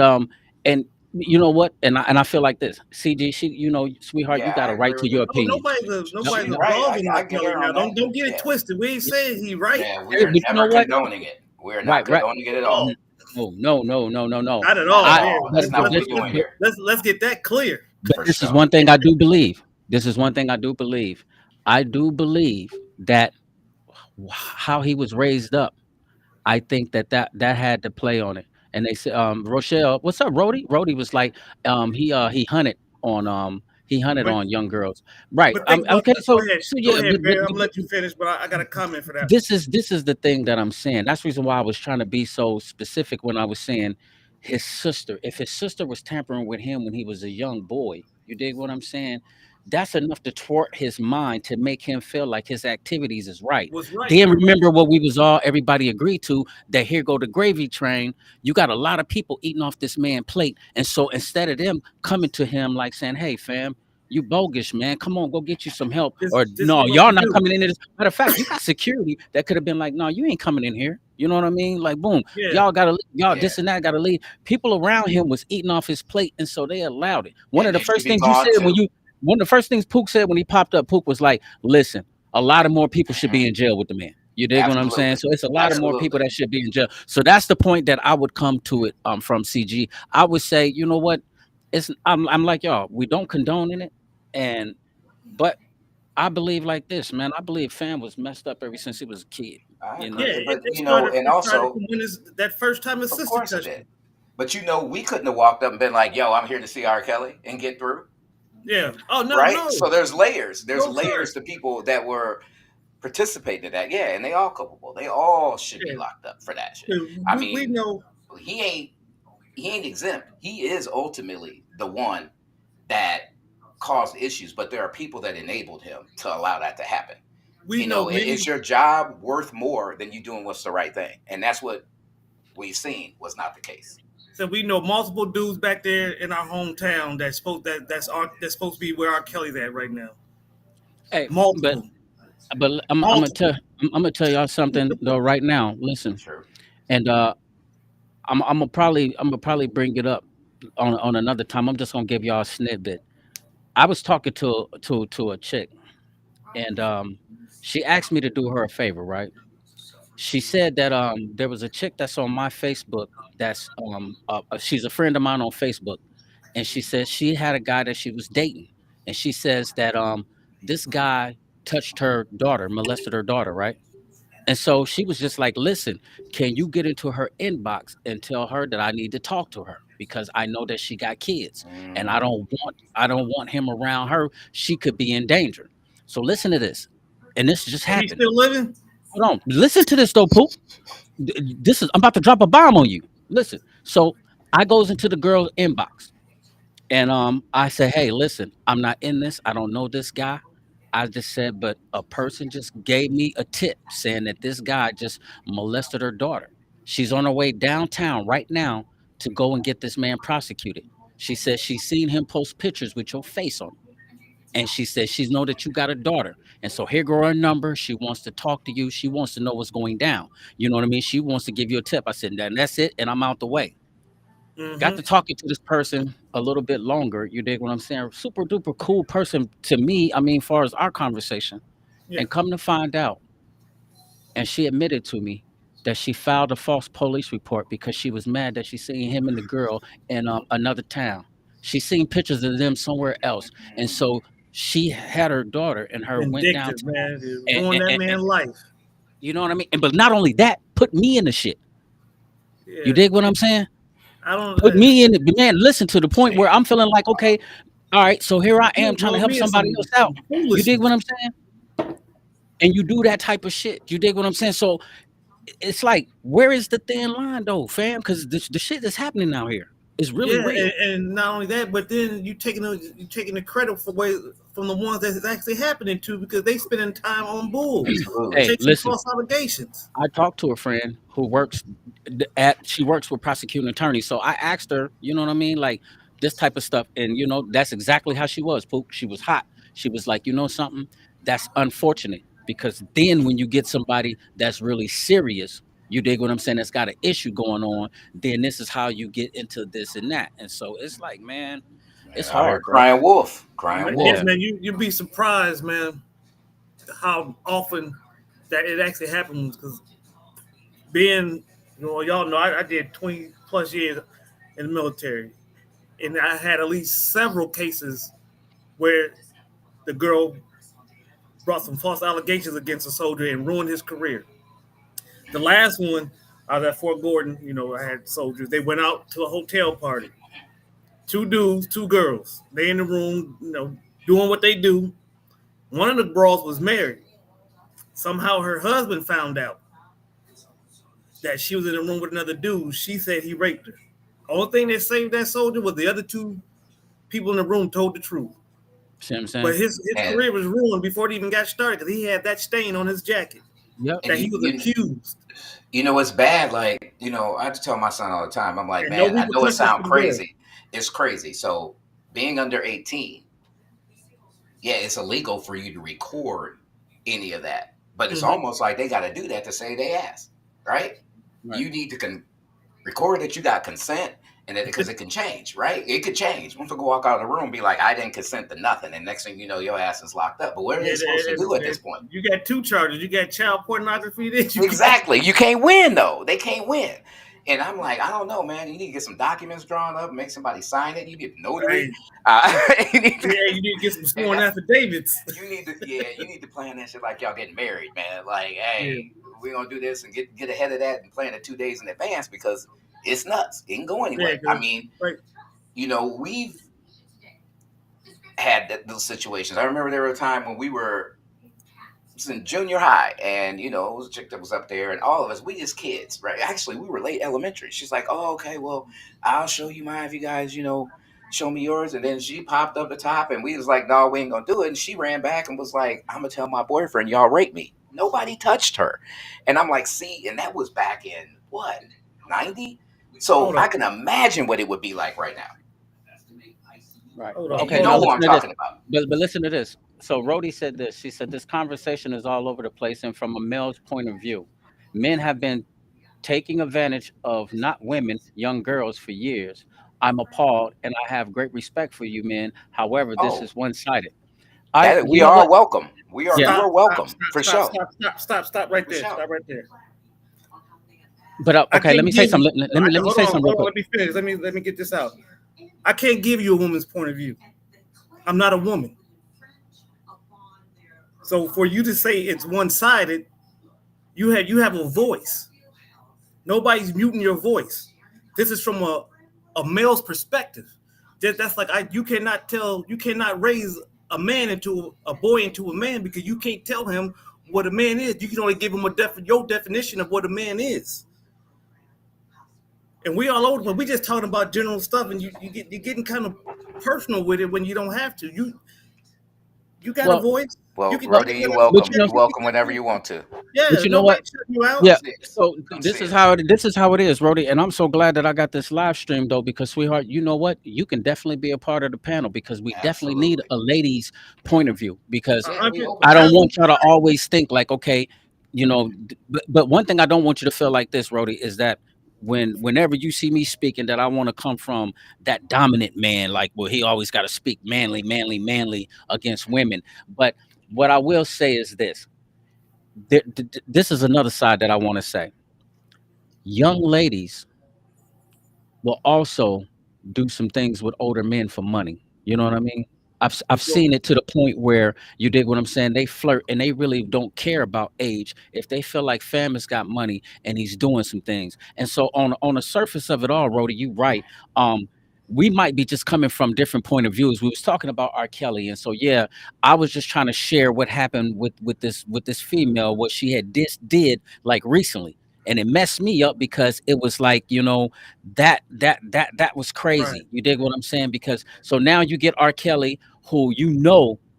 you know what? And I feel like this, CG. Sweetheart, you Yeah, got I a right agree to with your you. Oh, opinion. Yep. She nobody's right. absolving I R. get Kelly her now. on that. Don't get it Yeah. twisted. We ain't saying he right Yeah, we Hey, are but you know never what? condoning it. We're not Right, right. condoning it at at all. all. No, no, no, no, no, no. Not at Not at all. I Yeah, all. That's let's not but what let's we're this let's doing but here. let's get that clear. For this is sure. one thing I do believe. This is one thing I do believe. I do believe that how he was raised up, I think that had to play on it. And they said, Rochelle, what's up, Rody? Rody was like, he hunted But on young girls, right? but think about Okay, go so ahead, yeah, Bear. I'm gonna let you finish, but I got a comment for that one. this is the thing that I'm saying. That's the reason why I was trying to be so specific when I was saying his sister. If his sister was tampering with him when he was a young boy, you dig what I'm saying? That's enough to thwart his mind to make him feel like his activities is right. Was right. Then remember what we was all everybody agreed to, that here go the gravy train. You got a lot of people eating off this man plate, and so instead of them coming to him like saying, "Hey, fam, you bogus, man. Come on, go get you some help." This Or this no, what y'all we not do. coming into this. Matter of fact, you got security that could have been like, no, you ain't coming in here. You know what I mean? Like, boom, Yeah. y'all gotta leave. Y'all Yeah. this and that gotta leave. People around him was eating off his plate, and so they allowed it. And they should be gone too. One of the first things Pook said when he popped up, Pook was like, listen, a lot of more people should Hmm. be in jail with the man. You dig what I'm saying? Absolutely. So it's a lot of more people Absolutely. that should be in jail. So that's the point that I would come to it from CG. I would say, you know what? I'm like y'all, we don't condone in it, and but I believe like this, man. I believe Fam was messed up ever since he was a kid. I You Yeah, know, agree. But it and it started also, from when that first time his of sister course it touched did. him. But we couldn't have walked up and been like, "Yo, I'm here to see R. Kelly," and get through, Yeah. Oh no, right? no, So there's layers. There's no, sir. layers to people that were participating in that. Yeah, and they all culpable. They all should be Yeah. locked up for that shit. 'Cause I we mean, know he ain't he ain't exempt. He is ultimately the one that caused issues, but there are people that enabled him to allow that to happen. we know Is many your job worth more than you doing what's the right thing? And that's what we've seen was not the case. So we know multiple dudes back there in our hometown that's supposed to be where R. Kelly's at right now. Hey, but Multiple, I'm gonna tell multiple. y'all something though right now. Listen, True. and I'm gonna probably bring it up on another time. I'm just gonna give y'all a snippet. I was talking to a chick, and she asked me to do her a favor, right? She said that there was a chick that's on my Facebook that's she's a friend of mine on Facebook, and she said she had a guy that she was dating, and she says that this guy touched her daughter, molested her daughter, right? And so she was just like, "Listen, can you get into her inbox and tell her that I need to talk to her because I know that she got kids and Mm. I don't want him around her. She could be in danger." So listen to this. And this just He's happened. still living. Hold on. Listen to this though, Poop. This is I'm about to drop a bomb on you. Listen. So I goes into the girl's inbox and I say, "Hey, listen, I'm not in this. I don't know this guy." I just said, but a person just gave me a tip saying that this guy just molested her daughter. She's on her way downtown right now to go and get this man prosecuted. She says she's seen him post pictures with your face on it. And she says she's know that you got a daughter. And so here go her number. She wants to talk to you. She wants to know what's going down. You know what I mean? She wants to give you a tip. I said, then that's it. And I'm out the way. Got Mm-hmm. to talking to this person a little bit longer. You dig what I'm saying? Super duper cool person to me. I mean, far as our conversation. Yeah. And come to find out, and she admitted to me that she filed a false police report because she was mad that she seen him and the girl in another town. She seen pictures of them somewhere else, and so she had her daughter and her went Vindictive, downtown, man. It ruined that and man's life. you know what I mean. And but not only that, put me in the shit. You Yeah. dig what I'm saying? I don't. Put me in the man. Listen to the point where I'm feeling like, okay, all right, so here I am You trying to involve help me in somebody else out. some You dig what foolishness. I'm saying? And you do that type of shit. You dig what I'm saying? So it's like, where is the thin line though, fam? Because the shit that's happening out here is really Yeah, real. and not only that, but then you taking the credit for way from the ones that it's actually happening to because they spending time on bulls, Absolutely. Hey, chasing listen, false allegations. I talked to a friend who works she works with prosecuting attorneys. So I asked her, you know what I mean, like this type of stuff, and that's exactly how she was. Poop. She was hot. She was like, you know something, that's unfortunate because then when you get somebody that's really serious, you dig what I'm saying, that's got an issue going on, then this is how you get into this and that. And so it's like, man, Man, it's out here hard, bro. crying wolf, crying Yeah, Yeah. wolf. man, you'd be surprised, man, how often that it actually happens. Because being, y'all know I did 20 plus years in the military, and I had at least several cases where the girl brought some false allegations against a soldier and ruined his career. The last one, I was at Fort Gordon. I had soldiers. They went out to a hotel party. Two dudes, two girls. They in the room, doing what they do. One of the bras was married. Somehow her husband found out that she was in the room with another dude. She said he raped her. Only thing that saved that soldier was the other two people in the room told the truth. See what I'm But saying? his And career was ruined before it even got started because he had that stain on his jacket Yep. and that he was accused, it's bad. Like I have to tell my son all the time. I'm like, and no man, I know it repercussions for sounds the girl. crazy. It's crazy. So being under 18, yeah, it's illegal for you to record any of that. But it's Mm-hmm. almost like they got to do that to save their ass, right? Right. You need to record that you got consent, and that because it can change, right? It could change. One could walk out of the room and be like, I didn't consent to nothing, and next thing you know, your ass is locked up. But what are Yeah, they supposed to do at this and point? you got two charges. You got child pornography. That you got. Exactly. You can't win though. They can't win. And I'm like, I don't know, man. You need to get some documents drawn up, make somebody sign it. You get a notary. Right. Uh, you need to, Yeah, you need to get some and sworn affidavits. you need to plan that shit like y'all getting married, man. Like, Yeah, hey, we're gonna do this and get ahead of that and plan it 2 days in advance because it's nuts. It can go yeah, anyway. I 'cause, mean, right. we've had those situations. I remember there were a time when we were in junior high, and it was a chick that was up there, and all of us, we just kids, right? Actually, we were late elementary. She's like, "Oh, okay, well, I'll show you mine if you guys, show me yours." And then she popped up the top, and we was like, "No, we ain't gonna do it." And she ran back and was like, "I'm gonna tell my boyfriend y'all raped me." Nobody touched her, and I'm like, "See," and that was back in what 90. So Hold I on. can imagine what it would be like right now. Right. Hold But on. And okay, you Hold now know on. who listen I'm to this. talking about. But listen to this. So Rhodey said this. She said this conversation is all over the place, and from a male's point of view, men have been taking advantage of not women, young girls for years. I'm appalled, and I have great respect for you men. However, this Oh, is one-sided. that You we know are what? welcome. We are Yeah. you Stop. are Stop. welcome Stop. for Stop. sure. Stop. Stop. Stop. Stop right For there. sure. Stop right there. But I okay, let can't me say give you. something. Let me Hold say on. something real Hold on. quick. Let me finish. Let me get this out. I can't give you a woman's point of view. I'm not a woman. So for you to say it's one sided, you have a voice. Nobody's muting your voice. This is from a male's perspective. That's like you cannot raise a boy into a man because you can't tell him what a man is. You can only give him your definition of what a man is. And we all over, but we just talking about general stuff, and you're getting kind of personal with it when you don't have to. You got a Well, voice. You Well, can well, tell Rody, me you're whatever. but welcome. you know, You're welcome whenever you want to. Yeah, but you know what? nobody's shutting you out. Come Yeah. see us. So Come this see is us. how it is, Rody, and I'm so glad that I got this live stream though, because sweetheart, you know what? You can definitely be a part of the panel because we definitely need Absolutely. a lady's point of view because A Yeah, we hundred, open I to don't it. want y'all to always think like, okay, but one thing I don't want you to feel like this, Rody, is that whenever you see me speaking, that I want to come from that dominant man, like, well, he always got to speak manly, manly, manly against women. But what I will say is this: this is another side that I want to say. Young ladies will also do some things with older men for money. You know what I mean? I've well, seen it to the point where you dig what I'm saying. They flirt and they really don't care about age. If they feel like fam has got money and he's doing some things, and so on the surface of it all, Rhoda, you right. Um, we might be just coming from different point of views. We was talking about R. Kelly, and so yeah, I was just trying to share what happened with this female, what she had did like recently, and it messed me up because it was like that was right. crazy. You dig what I'm saying? Because so now you get R. Kelly, who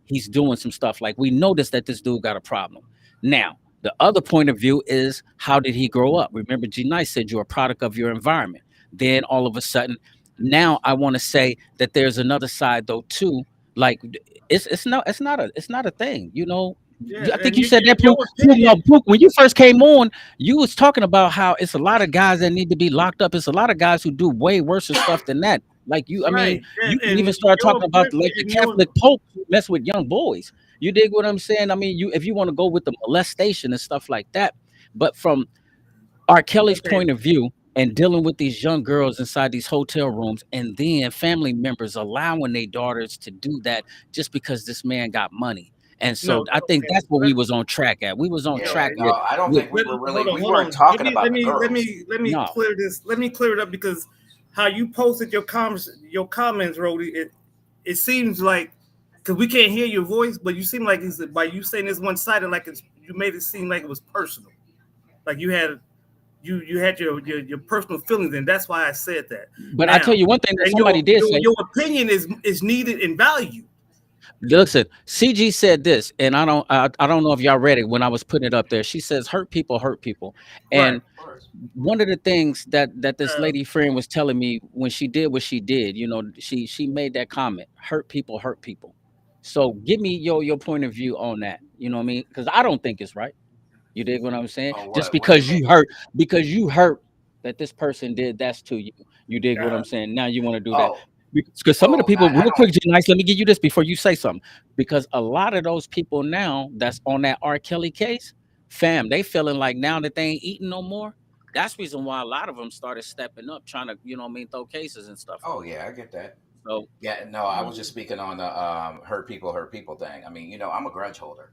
he's doing some stuff. Like we noticed that this dude got a problem. Now, the other point of view is how did he grow up? Remember, G Nice said you're a product of your environment. Then all of a sudden, now I want to say that there's another side though too. Like it's not a thing. Yeah, I think and you said that your opinion, Pook, when you first came on, you was talking about how it's a lot of guys that need to be locked up. It's a lot of guys who do way worse stuff than that. Like I mean, right? you can even And start your talking about opinion, like the and your Catholic Pope who mess with young boys. You dig what I'm saying? I mean, you if you want to go with the molestation and stuff like that, but from R. Kelly's okay. point of view and dealing with these young girls inside these hotel rooms, and then family members allowing their daughters to do that just because this man got money. And so No, I think okay. that's what we was on track at. We was on No, Yeah, track okay. no, I don't with think we were really. Hold on, We hold weren't on. Let talking me about the girls. no. clear this. Let me clear it up because how you posted your comments, Rody. It seems like because we can't hear your voice, but you seem like it's by you saying this one sided, like you made it seem like it was personal, like you had your personal feelings, and that's why I said that. But I Now, tell you one thing that and somebody did say. your opinion is needed and valued. Listen, CG said this, and I don't know if y'all read it when I was putting it up there. She says, hurt people," Right. and one of the things that this Uh, lady friend was telling me when she did what she did, she made that comment, hurt people. So give me your point of view on that. You know what I mean? Because I don't think it's right. You dig what I'm saying? Oh, Just what? What do you mean? because you hurt that this person did that's to you. You dig what uh, I'm saying? Now you want to do that. Oh, Because some of the well, people, I real don't. quick, G Nice, let me give you this before you say something. Because a lot of those people now that's on that R. Kelly case, fam, they feeling like now that they ain't eating no more. That's the reason why a lot of them started stepping up, trying to, what I mean, throw cases and stuff Oh on them. yeah, I get that. So Yeah, no, I was just speaking on the hurt people thing. I mean, I'm a grudge holder.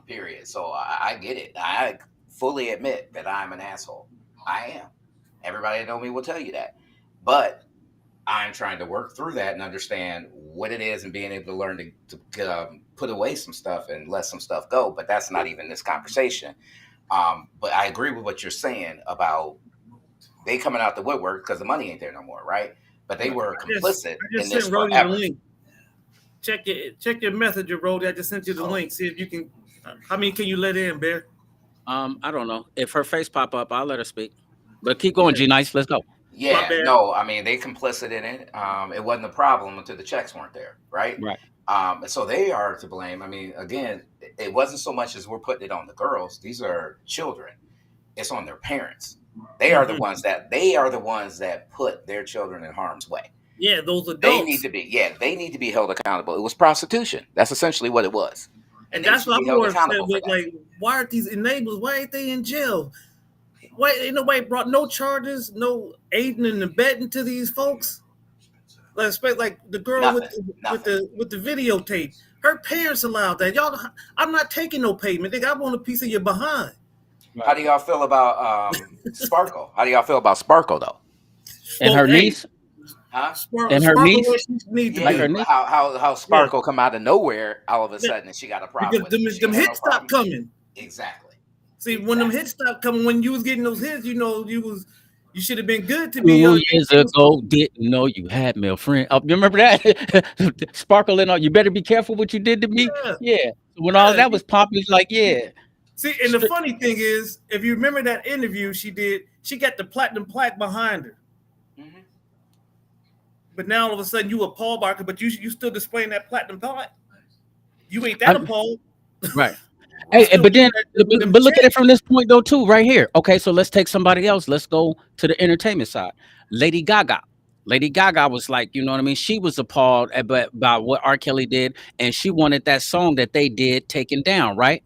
Period. So I get it. I fully admit that I'm an asshole. I am. Everybody that know me will tell you that. But I'm trying to work through that and understand what it is and being able to learn to put away some stuff and let some stuff go. But that's not even this conversation. But I agree with what you're saying about they coming out the woodwork because the money ain't there no more, right? But they right. were complicit I in just this sent Rody the forever. link. Check your messenger, Rody. I just sent you the Oh, link. See if you can. How many can you let in, Bear? I don't know. If her face pop up, I'll let her speak. But keep going, Yeah. G Nice. Let's go. My Yeah, bad. no, I mean they complicit in it. It wasn't a problem until the checks weren't there, right? Right. And so they are to blame. I mean, again, it wasn't so much as we're putting it on the girls. These are children. It's on their parents. Hmm. They are the ones that put their children in harm's way. Yeah, those They need adults. to be, yeah, they need to be held accountable. It was prostitution. That's essentially what it was, and And they that's should what be I'm held more upset accountable for with. that. Like, why aren't these enablers? Why ain't they in jail? Why ain't nobody brought no charges, no aiding and abetting to these folks? Like, like the girl Nothing, nothing. with the videotape. Her parents allowed that. Y'all, I'm not taking no payment. Nigga, I want a piece of your behind. How Right. do y'all feel about Sparkle? How do y'all feel about Sparkle though? And her Hey, niece, Huh? and her Sparkle niece, where she need to like Yeah, her be. niece. how Yeah, Sparkle come out of nowhere all of a yeah. sudden and she got a problem Because with it. She them ain't have no hits stopped problem. coming. Exactly, See, when them exactly. hits stopped coming, when you was getting those hits, you should have been good to be. 2 years ago, didn't know you had me a friend. Oh, you remember that? Sparkle and all. You better be careful what you did to me. Yeah, Yeah. So when all yeah. that was popping, it's like, yeah. See, and the Stri- funny thing is, if you remember that interview she did, she got the platinum plaque behind her. Hmm. But now all of a sudden you a Paul Barker, but you still displaying that platinum plaque. You ain't that I'm, appalled. right. You Hey, still but getting then, them but look at it checks. from this point though, too, right here. Okay, so let's take somebody else. Let's go to the entertainment side. Lady Gaga. Lady Gaga was like, you know what I mean? She was appalled about what R. Kelly did, and she wanted that song that they did taken down, right?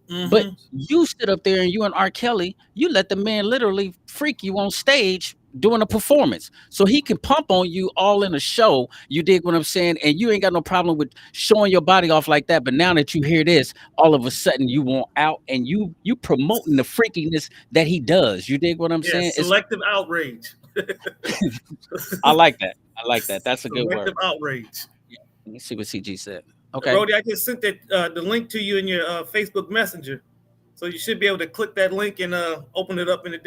But Mm-hmm. you sit up there and you and R. Kelly, you let the man literally freak you on stage doing a performance. So he can pump on you all in a show. You dig what I'm saying? And you ain't got no problem with showing your body off like that. But now that you hear this, all of a sudden you want out and you promoting the freakiness that he does. You dig what I'm Yeah, saying? It's selective outrage. I like that. I like that. That's a good Selective word. outrage. Yeah. Let me see what CG said. Okay. Rody, I just sent that the link to you in your Facebook Messenger, so you should be able to click that link and open it up in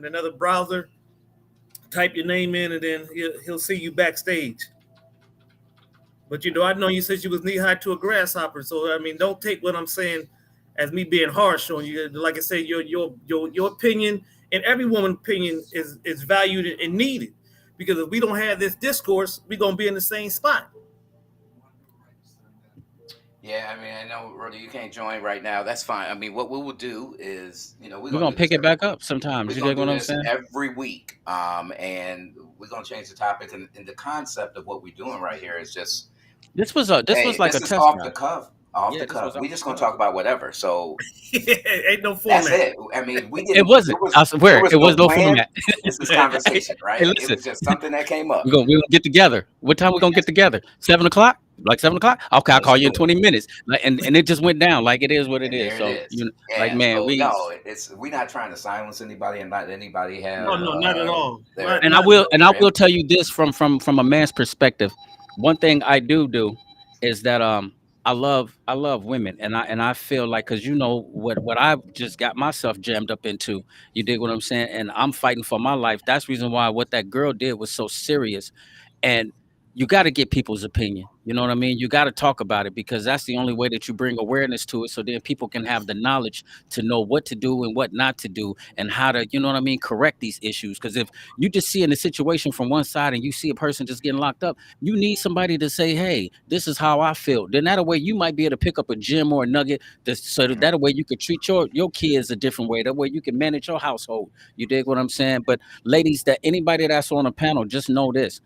another browser. Type your name in, and then he'll see you backstage. But I know you said you was knee high to a grasshopper, so I mean, don't take what I'm saying as me being harsh on you. Like I said, your opinion and every woman's opinion is valued and needed, because if we don't have this discourse, we're gonna be in the same spot. Yeah, I mean, I know, Rhoda, you can't join right now. That's fine. I mean, what we will do is, we're We're gonna gonna do this pick it every back week. up sometimes. We're You gonna dig do what I'm this saying? every week, and we're gonna change the topic. And the concept of what we're doing right here is just, This was hey, like a this is test off the drive. cuff, off Yeah, the this cuff. was off We're just the gonna cuff. talk about whatever. So Ain't no that's format. it. I mean, we It didn't. wasn't. I There swear, was it no was no plan. format. This is Hey, conversation, hey, right? It listen, was just something that came up. we gonna get together. What time we gonna get together? 7 o'clock? Like 7 o'clock? Okay, I'll Let's call you in do it. 20 minutes. Like, and it just went down. Like it is what it And is. there it So is. like Yeah. man, So we no, it's we're not trying to silence anybody and not anybody No, have no, not at all. their and I Not will and I their will input. tell you this from a man's perspective. One thing I do is that I love women, and I feel like, because what I just got myself jammed up into. You dig what I'm saying? And I'm fighting for my life. That's the reason why what that girl did was so serious. And you got to get people's opinion. You know what I mean? You got to talk about it, because that's the only way that you bring awareness to it. So then people can have the knowledge to know what to do and what not to do, and how to, you know what I mean, correct these issues. Because if you just see in the situation from one side and you see a person just getting locked up, you need somebody to say, hey, this is how I feel. Then that way you might be able to pick up a gem or a nugget, so Mhm. that way you could treat your kids a different way. That way you can manage your household. You dig what I'm saying? But ladies, that anybody that's on a panel, just know this.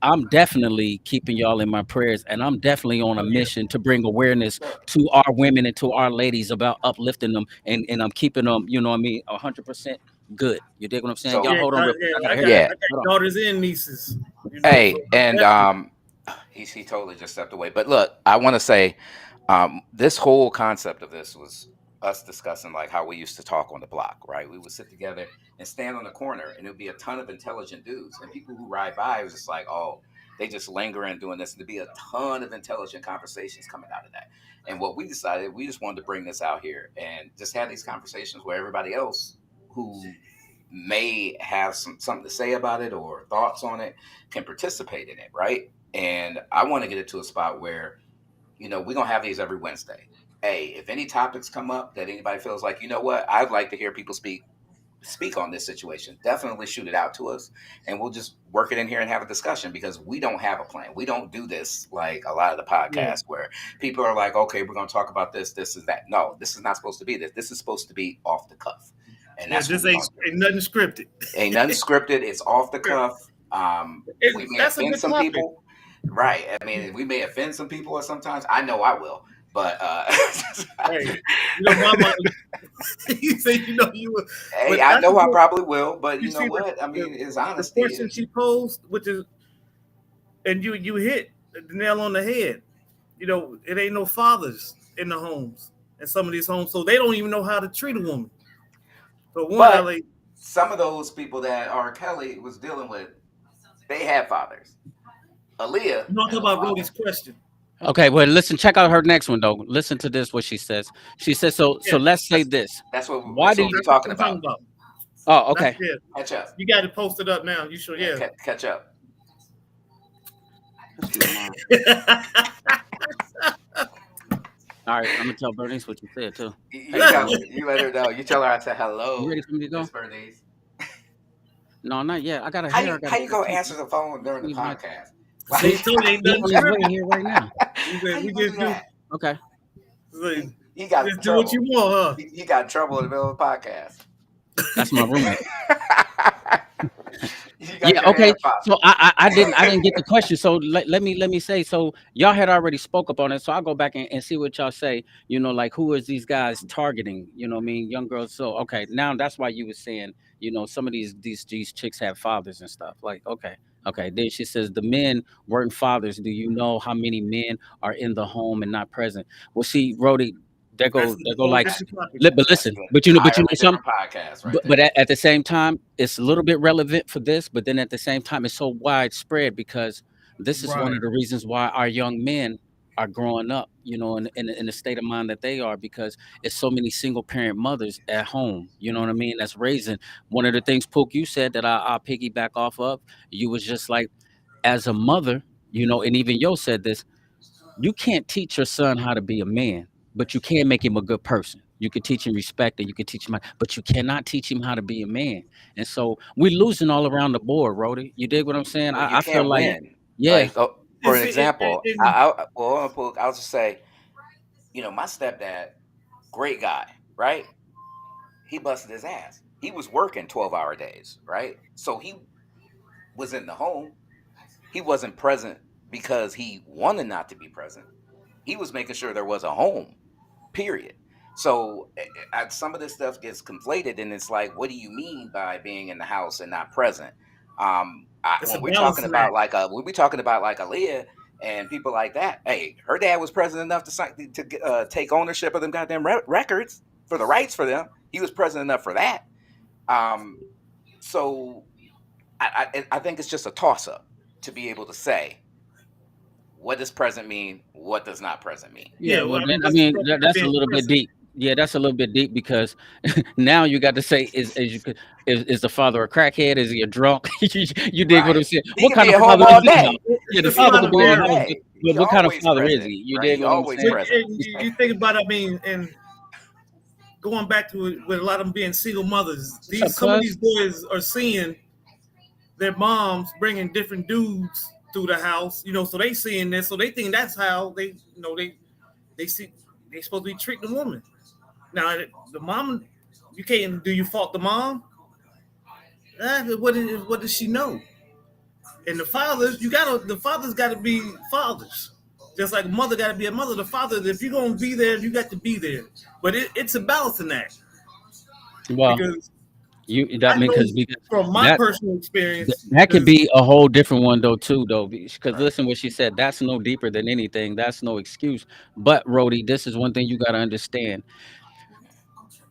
I'm definitely keeping y'all in my prayers, and I'm definitely on a oh yeah. mission to bring awareness Look, to our women and to our ladies about uplifting them, and I'm keeping them, you know what I mean, 100% good. You dig what I'm saying? Y'all so Yeah, hold on real quick. I yeah. gotta hear this. yeah, I got Hold on. daughters and nieces. So hey, and definitely. he totally just stepped away. But look, I want to say, this whole concept of this was us discussing like how we used to talk on the block, right? We would sit together and stand on the corner, and it would be a ton of intelligent dudes, and people who ride by was just like, oh, they just lingering doing this, and there'd be a ton of intelligent conversations coming out of that. And what we decided, we just wanted to bring this out here and just have these conversations where everybody else who may have something to say about it or thoughts on it can participate in it, right? And I want to get it to a spot where, we're going to have these every Wednesday. Hey, if any topics come up that anybody feels like, you know what, I'd like to hear people speak, speak on this situation, definitely shoot it out to us, and we'll just work it in here and have a discussion, because we don't have a plan. We don't do this like a lot of the Yeah. podcasts where people are like, okay, we're going to talk about this, this is that. No, this is not supposed to be this. This is supposed to be off the cuff, and Yeah, that's what this we're going to do. ain't nothing scripted. Ain't nothing scripted. It's off the cuff. We may That's a offend good some topic. people, right? I mean, we may offend some people, or sometimes I know I will, but Hey, mama, you say you were, hey, but I that's a know I good. probably will. But You you know see what? I the mean, it's the honesty. question she posed, which is, and you hit the nail on the head. It ain't no fathers in the homes in some of these homes, so they don't even know how to treat a woman. So one, I But like. some of those people that R. Kelly was dealing with, they had fathers. Aaliyah You know, I'm had talking a about father. Brody's question. Okay, well, listen, check out her next one though. Listen to this, what she says. She says, so Yeah, let's say That's this. Why that's do what you we're that's what talking I'm about. talking about. Oh, That's okay. it. Catch up. You got it posted up now. You sure? Yeah, Yeah. catch up. That's my mom. All right, I'm gonna tell Bernice what you said too. You Hey, tell Bernice, her. You let her know. You tell her I said you ready hello, for me to go? Miss Bernice. No, not yet. I got a How hair you I how gotta you cut gonna too. answer the phone during the Leave my podcast? Why See, told you ain't he nothing on his way scripted. here right now. We how said you we gonna do just do. that? Okay. Like, He got in just do what you trouble. want, He got in trouble in the middle of the podcast. That's my huh? roommate. You got Yeah, your okay. hair popping. So I didn't get the question. So let me say, so y'all had already spoke up on it. So I'll go back and see what y'all say. Like who is these guys targeting? You know what I mean? Young girls. So okay, now that's why you were saying, some of these chicks have fathers and stuff. Like, okay. Okay. Then she says the men weren't fathers. Do you know how many men are in the home and not present? Well, see, Rody, there That's go a there go whole like different topic. but That's listen, an but you know entirely something? different podcast right But there. at the same time, it's a little bit relevant for this, but then at the same time, it's so widespread because this is one Right. of the reasons why our young men are growing up, in the state of mind that they are, because it's so many single parent mothers at home. You know what I mean? That's raising. One of the things, Pook, you said that I'll piggyback off of. You was just like, as a mother, and even Yo said this, you can't teach your son how to be a man, but you can make him a good person. You can teach him respect and you can teach him, but you cannot teach him how to be a man. And so we're losing all around the board, Rody. You dig what I'm saying? Well, you I feel can't like, win. yeah, Like, oh, for Is an it? example, I'll just say, my stepdad, great guy, right? He busted his ass. He was working 12-hour days, right? So he was in the home. He wasn't present because he wanted not to be present. He was making sure there was a home, period. So some of this stuff gets conflated, and it's like, what do you mean by being in the house and not present? It's a When we're talking balancing about act. like when we talking about like Aaliyah and people like that, hey, her dad was present enough to take ownership of them goddamn records for the rights for them. He was present enough for that. Um, so I think it's just a toss up to be able to say, what does present mean, what does not present mean. yeah. Yeah. Well, Well, I then mean, I what's mean the that's a being little bit present? deep. Yeah, that's a little bit deep because now you got to say is the father a crackhead? Is he a drunk? You dig what I'm Right. saying? He What could be kind of at home father is all this day. now? Yeah, He the could be at father could home be in all the house, day. but He what kind of always father is present, he? You right? dig He what I'm always saying? present. And you think about it, I mean, and going back to it, with a lot of them being single mothers, What's up, these some of cuz? these boys are seeing their moms bringing different dudes through the house, so they seeing this, so they think that's how they see they supposed to be treating the woman. Now the mom, you can't. Do you fault the mom? What does she know? And the fathers, the fathers got to be fathers. Just like a mother got to be a mother. The father, if you're gonna be there, you got to be there. But it's a balancing act Well, because you that I mean know because from my that personal experience, that could because be a whole different one though too though because Right. listen what she said, that's no deeper than anything, that's no excuse. But Rody, this is one thing you got to understand.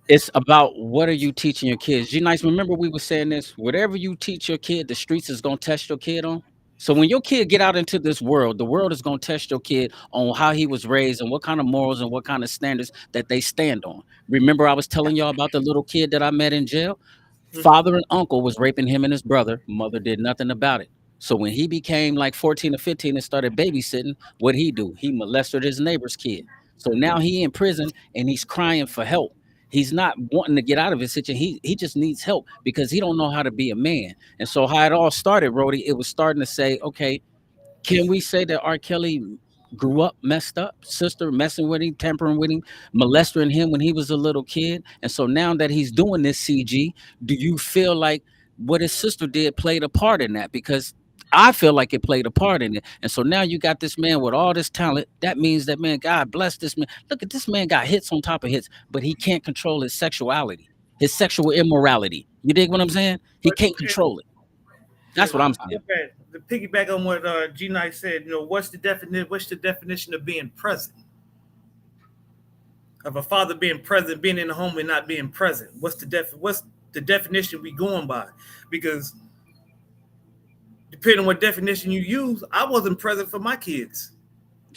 It's about what are you teaching your kids. G Nice, remember we were saying this, whatever you teach your kid, the streets is going to test your kid on. So when your kid get out into this world, the world is going to test your kid on how he was raised and what kind of morals and what kind of standards that they stand on. Remember I was telling y'all about the little kid that I met in jail? Father and uncle was raping him and his brother. Mother did nothing about it. So when he became like 14 or 15 and started babysitting, what'd he do? He molested his neighbor's kid. So now he in prison and he's crying for help. He's not wanting to get out of his situation. He just needs help because he don't know how to be a man. And so how it all started, Rody, it was starting to say, okay, can we say that R. Kelly grew up messed up, sister messing with him, tampering with him, molesting him when he was a little kid? And so now that he's doing this CG, do you feel like what his sister did played a part in that? Because I feel like it played a part in it. And so now you got this man with all this talent. That means that, man, God bless this man. Look at this man, got hits on top of hits, but he can't control his sexuality, his sexual immorality. You dig what I'm saying? He But can't control it. That's what I'm saying. okay, to piggyback on what G Knight said, what's the definition? What's the definition of being present? Of a father being present, being in the home and not being present. What's the definition we going by? Because depending on what definition you use, I wasn't present for my kids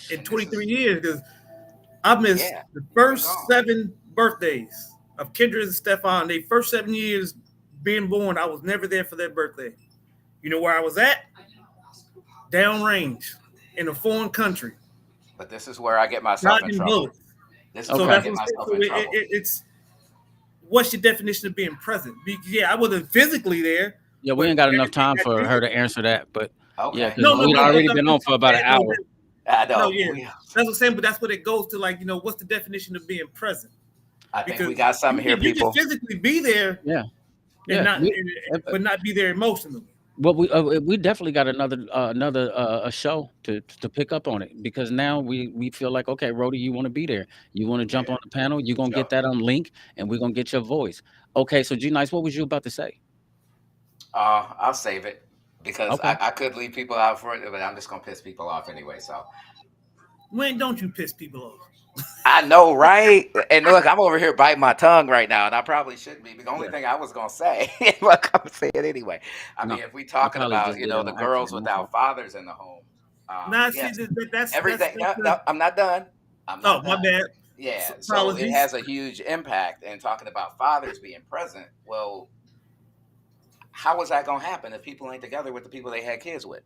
in 23 years because I missed Yeah, the you've been first gone. 7 birthdays of Kendra and Stefan. They first 7 years being born, I was never there for their birthday. You know where I was at? Downrange in a foreign country, But this is where I get myself in dodging trouble. bullets. This is So where I Okay. that's get what I'm saying. myself So in trouble. it's what's your definition of being present? Yeah, I wasn't physically there, Yeah, we but ain't got enough everything time I for her did. to answer that, but yeah, Okay. because No, no, we'd no. already I'm been on just for about an saying, no, hour. I no, know. yeah. That's what I'm saying, but that's what it goes to. Like, what's the definition of being present? I think we Because got something here, you can people. physically be there Yeah, and yeah. not, Uh, uh, but not be there emotionally. Well, we definitely got another a show to pick up on it because now we feel like, okay, Rody, you want to be there, you want to jump Yeah, on the panel, you're for gonna get sure. that on link, and we're gonna get your voice. Okay, so G Nice, what was you about to say? I'll save it because Okay, I could leave people out for it, but I'm just gonna piss people off anyway. So When don't you piss people off? I know, right? And look, I'm over here biting my tongue right now, and I probably shouldn't be. But the only yeah, thing I was gonna say, look, I'm gonna say it anyway. I no, mean, if we I talking probably about just did it the on girls accident. My fault. without fathers in the home, Now, see, yes, that's everything. No, no, I'm not done. I'm oh, not my done. bad. Yeah, so it Apologies. has a huge impact. And talking about fathers being present, well, how is that gonna happen if people ain't together with the people they had kids with?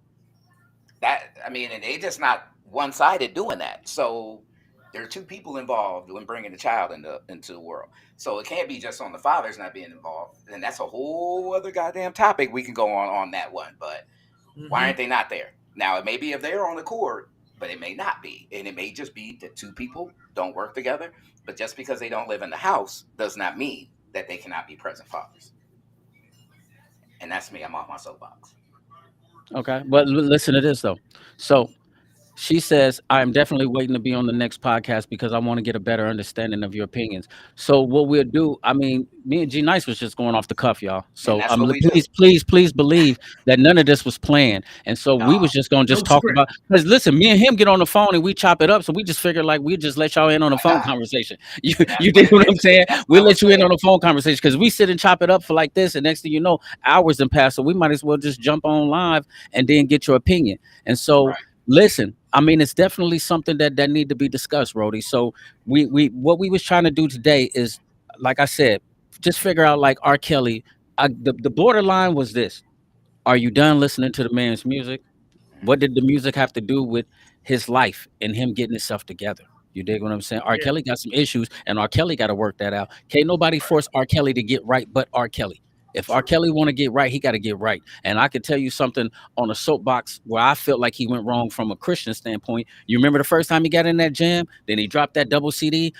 That I mean, and they just not one sided doing that. So there are two people involved when bringing the child into the world. So it can't be just on the fathers not being involved. And that's a whole other goddamn topic we can go on that one. But why Hmm. aren't they not there? Now it may be if they're on the court, but it may not be, and it may just be that two people don't work together. But just because they don't live in the house does not mean that they cannot be present fathers. And that's me. I'm off my soapbox. Okay, but listen to this though. So she says, I'm definitely waiting to be on the next podcast because I want to get a better understanding of your opinions. So what we'll do, I mean, me and G Nice was just going off the cuff, y'all. And So that's what we do. please believe that none of this was planned. And so we No, was just gonna No just talk script. about, because listen, me and him get on the phone and we chop it up. So we just figured like we just let y'all in on a why phone not? conversation. You And that's you what dig it what I'm is. saying? That's what We'll I was let you in saying. on a phone conversation because we sit and chop it up for like this, and next thing you know, hours and pass. So we might as well just jump on live and then get your opinion. And so Right. listen, I mean, it's definitely something that need to be discussed, Rody. So we what we was trying to do today is, like I said, just figure out like R. Kelly. The borderline was this: are you done listening to the man's music? What did the music have to do with his life and him getting himself together? You dig what I'm saying? R. Yeah. Kelly got some issues, and R. Kelly got to work that out. Can't nobody force R. Kelly to get right, but R. Kelly. If R. True. Kelly want to get right, he got to get right. And I can tell you something on a soapbox where I felt like he went wrong from a Christian standpoint. You remember the first time he got in that jam? Then he dropped that double CD.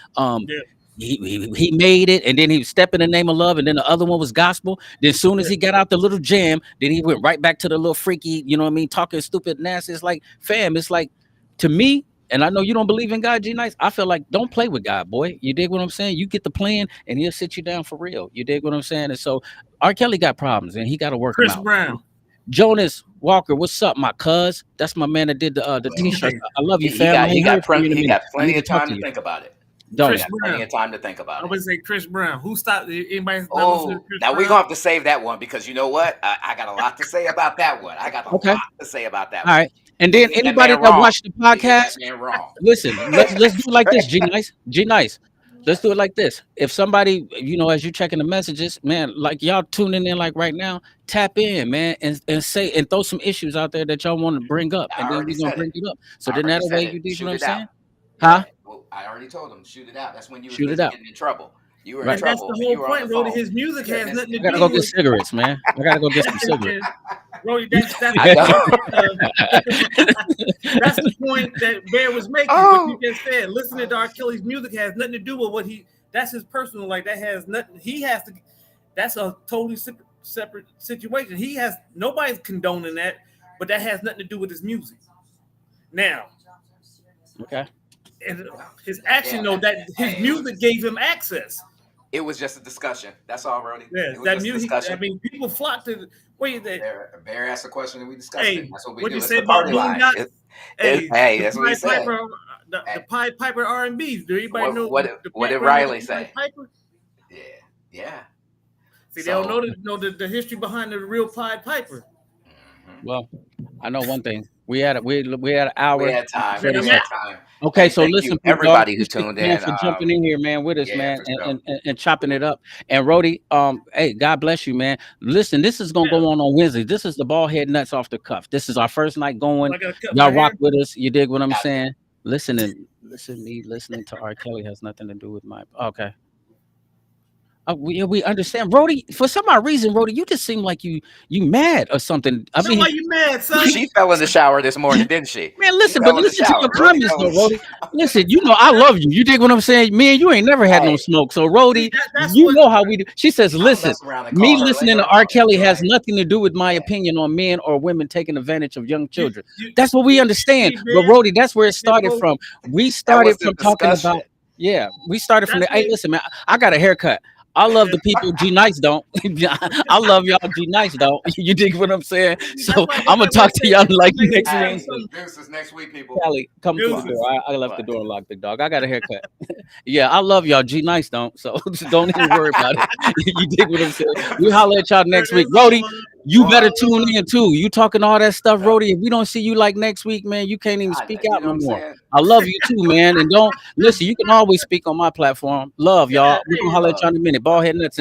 Yeah. He made it, and then he stepped in the name of love, and then the other one was gospel. Then as soon as Yeah. he got out the little jam, then he went right back to the little freaky, you know what I mean, talking stupid nasty. It's like, fam, it's like, to me, and I know you don't believe in God, G Nice. I feel like don't play with God, boy. You dig what I'm saying? You get the plan, and he'll sit you down for real. You dig what I'm saying? And so R. Kelly got problems, and he got to work them Chris out. Brown. Jonas Walker, what's up, my cuz? That's my man that did the Let me Well, say t-shirts. I love you, he fam. I got he ain't got heard from you in a he minute. got I need plenty to of talk time to to you, think about it. He don't Chris he? got plenty Brown. of time to think I about it. would say Chris Brown. Who stopped? Anybody not listening to Oh, Chris now we're Brown? gonna have to save that one because you know what? I got a lot to say about that one. I got a Okay. lot to say about that All one. right. And They then get that anybody man that wrong. watched the They get that podcast, man wrong. listen, let's do it like this, Straight G Nice. G Nice. Let's do it like this. If somebody, as you're checking the messages, man, like y'all tuning in like right now, tap in, man, and say and throw some issues out there that y'all want to bring up, and I then already we're gonna said it. bring it up. So I then already that way said it. you dig what Shoot I'm it out. saying? Huh? Yeah. Well, I already told him shoot it out. That's when you was Shoot it busy out. getting in trouble. You were in Right. And that's the trouble, and whole you were on the point, Rody. phone. His music Yeah, has nothing to I gotta do go get with cigarettes, man. I gotta go get some cigarettes. and Rody. That's I know. that's the point that Bear was making. What you Oh, just said. Listening to R. Kelly's music has nothing to do with what he. That's his personal. Like that has nothing. He has to. That's a totally separate situation. He has nobody's condoning that, but that has nothing to do with his music. Now, Okay. and his action yeah. though, that his Hey, it was music gave him access. just a discussion. That's all, Brody. Yes, It was that just a music. I discussion. mean, people flock to. Wait, that. Bear asked a question and we discussed it. Hey, That's what we what you do. It's say the about party line. Boondocks? Hey, Hey, the that's what he Pied said. Piper, the Hey, Pied Piper R&B. Do anybody know the what did background of the Riley Pied say? Piper? Yeah, yeah. See, they don't So, know the history behind the real Pied Piper. mhm. Well, I know one thing. We had an We hour had and time. Man, 40 I'm We at. had seconds. time. Okay, Hey, so thank listen, you big dog, everybody who appreciate tuned you, man, in. for jumping in here, man, with us, Yeah, man, for and, sure. and chopping it up. And Rody, hey, God bless you, man. Listen, this is gonna Yeah, go on Wednesday. This is the ball head nuts off the cuff. This is our first night so going. I gotta cut Y'all my hair. rock with us. You dig what I'm Got to. saying? Me listening to R. Kelly has nothing to do with my. Okay. We understand, Rody. For some odd reason, Rody, you just seem like you mad or something. I So mean, why you mad, son? She fell in the shower this morning, didn't she? man, She listen, but fell in the listen to your shower. Brody comments fell in though, the Rody. shower. Listen, you know I love you. You dig what I'm saying? Me and you ain't never had no Hey, smoke. So, See, Rody, that's you what. know how we do. She says, I'm gonna listen, mess around and me call her listening later to R. on and Kelly be has like, nothing to do with my hey, opinion on men or women taking advantage of young You, children. you, That's what we understand. see, But man, Rody, that's where it they started both. from. We that was started the from talking discussion. about, yeah, we started from That's the, hey, what. listen, man, I got a haircut. I love the people. G Nice don't. I love y'all. G Nice don't. You dig what I'm saying? That's So why. I'm That's gonna like what I talk to said. y'all That's like like next tell Hey, you Wednesday. something. deuces next week, people. Callie, come through the Bye. Deuces. door. I left Bye. the door unlocked, big dog. I got a haircut. Yeah, I love y'all. G Nice don't. So just don't even worry about it. You dig what I'm saying? We holler at y'all next week. It's all Rody, love. you It's better Boy, all tune love. in too. You talking all that stuff, uh, Rody. If we don't see you like next week, man, you can't even speak you out know no what I'm more. saying? I love you too, man. And don't listen, you can always speak on my platform. Love Yeah. y'all. We're gonna Hey. holler at y'all in a minute. Ball head nuts.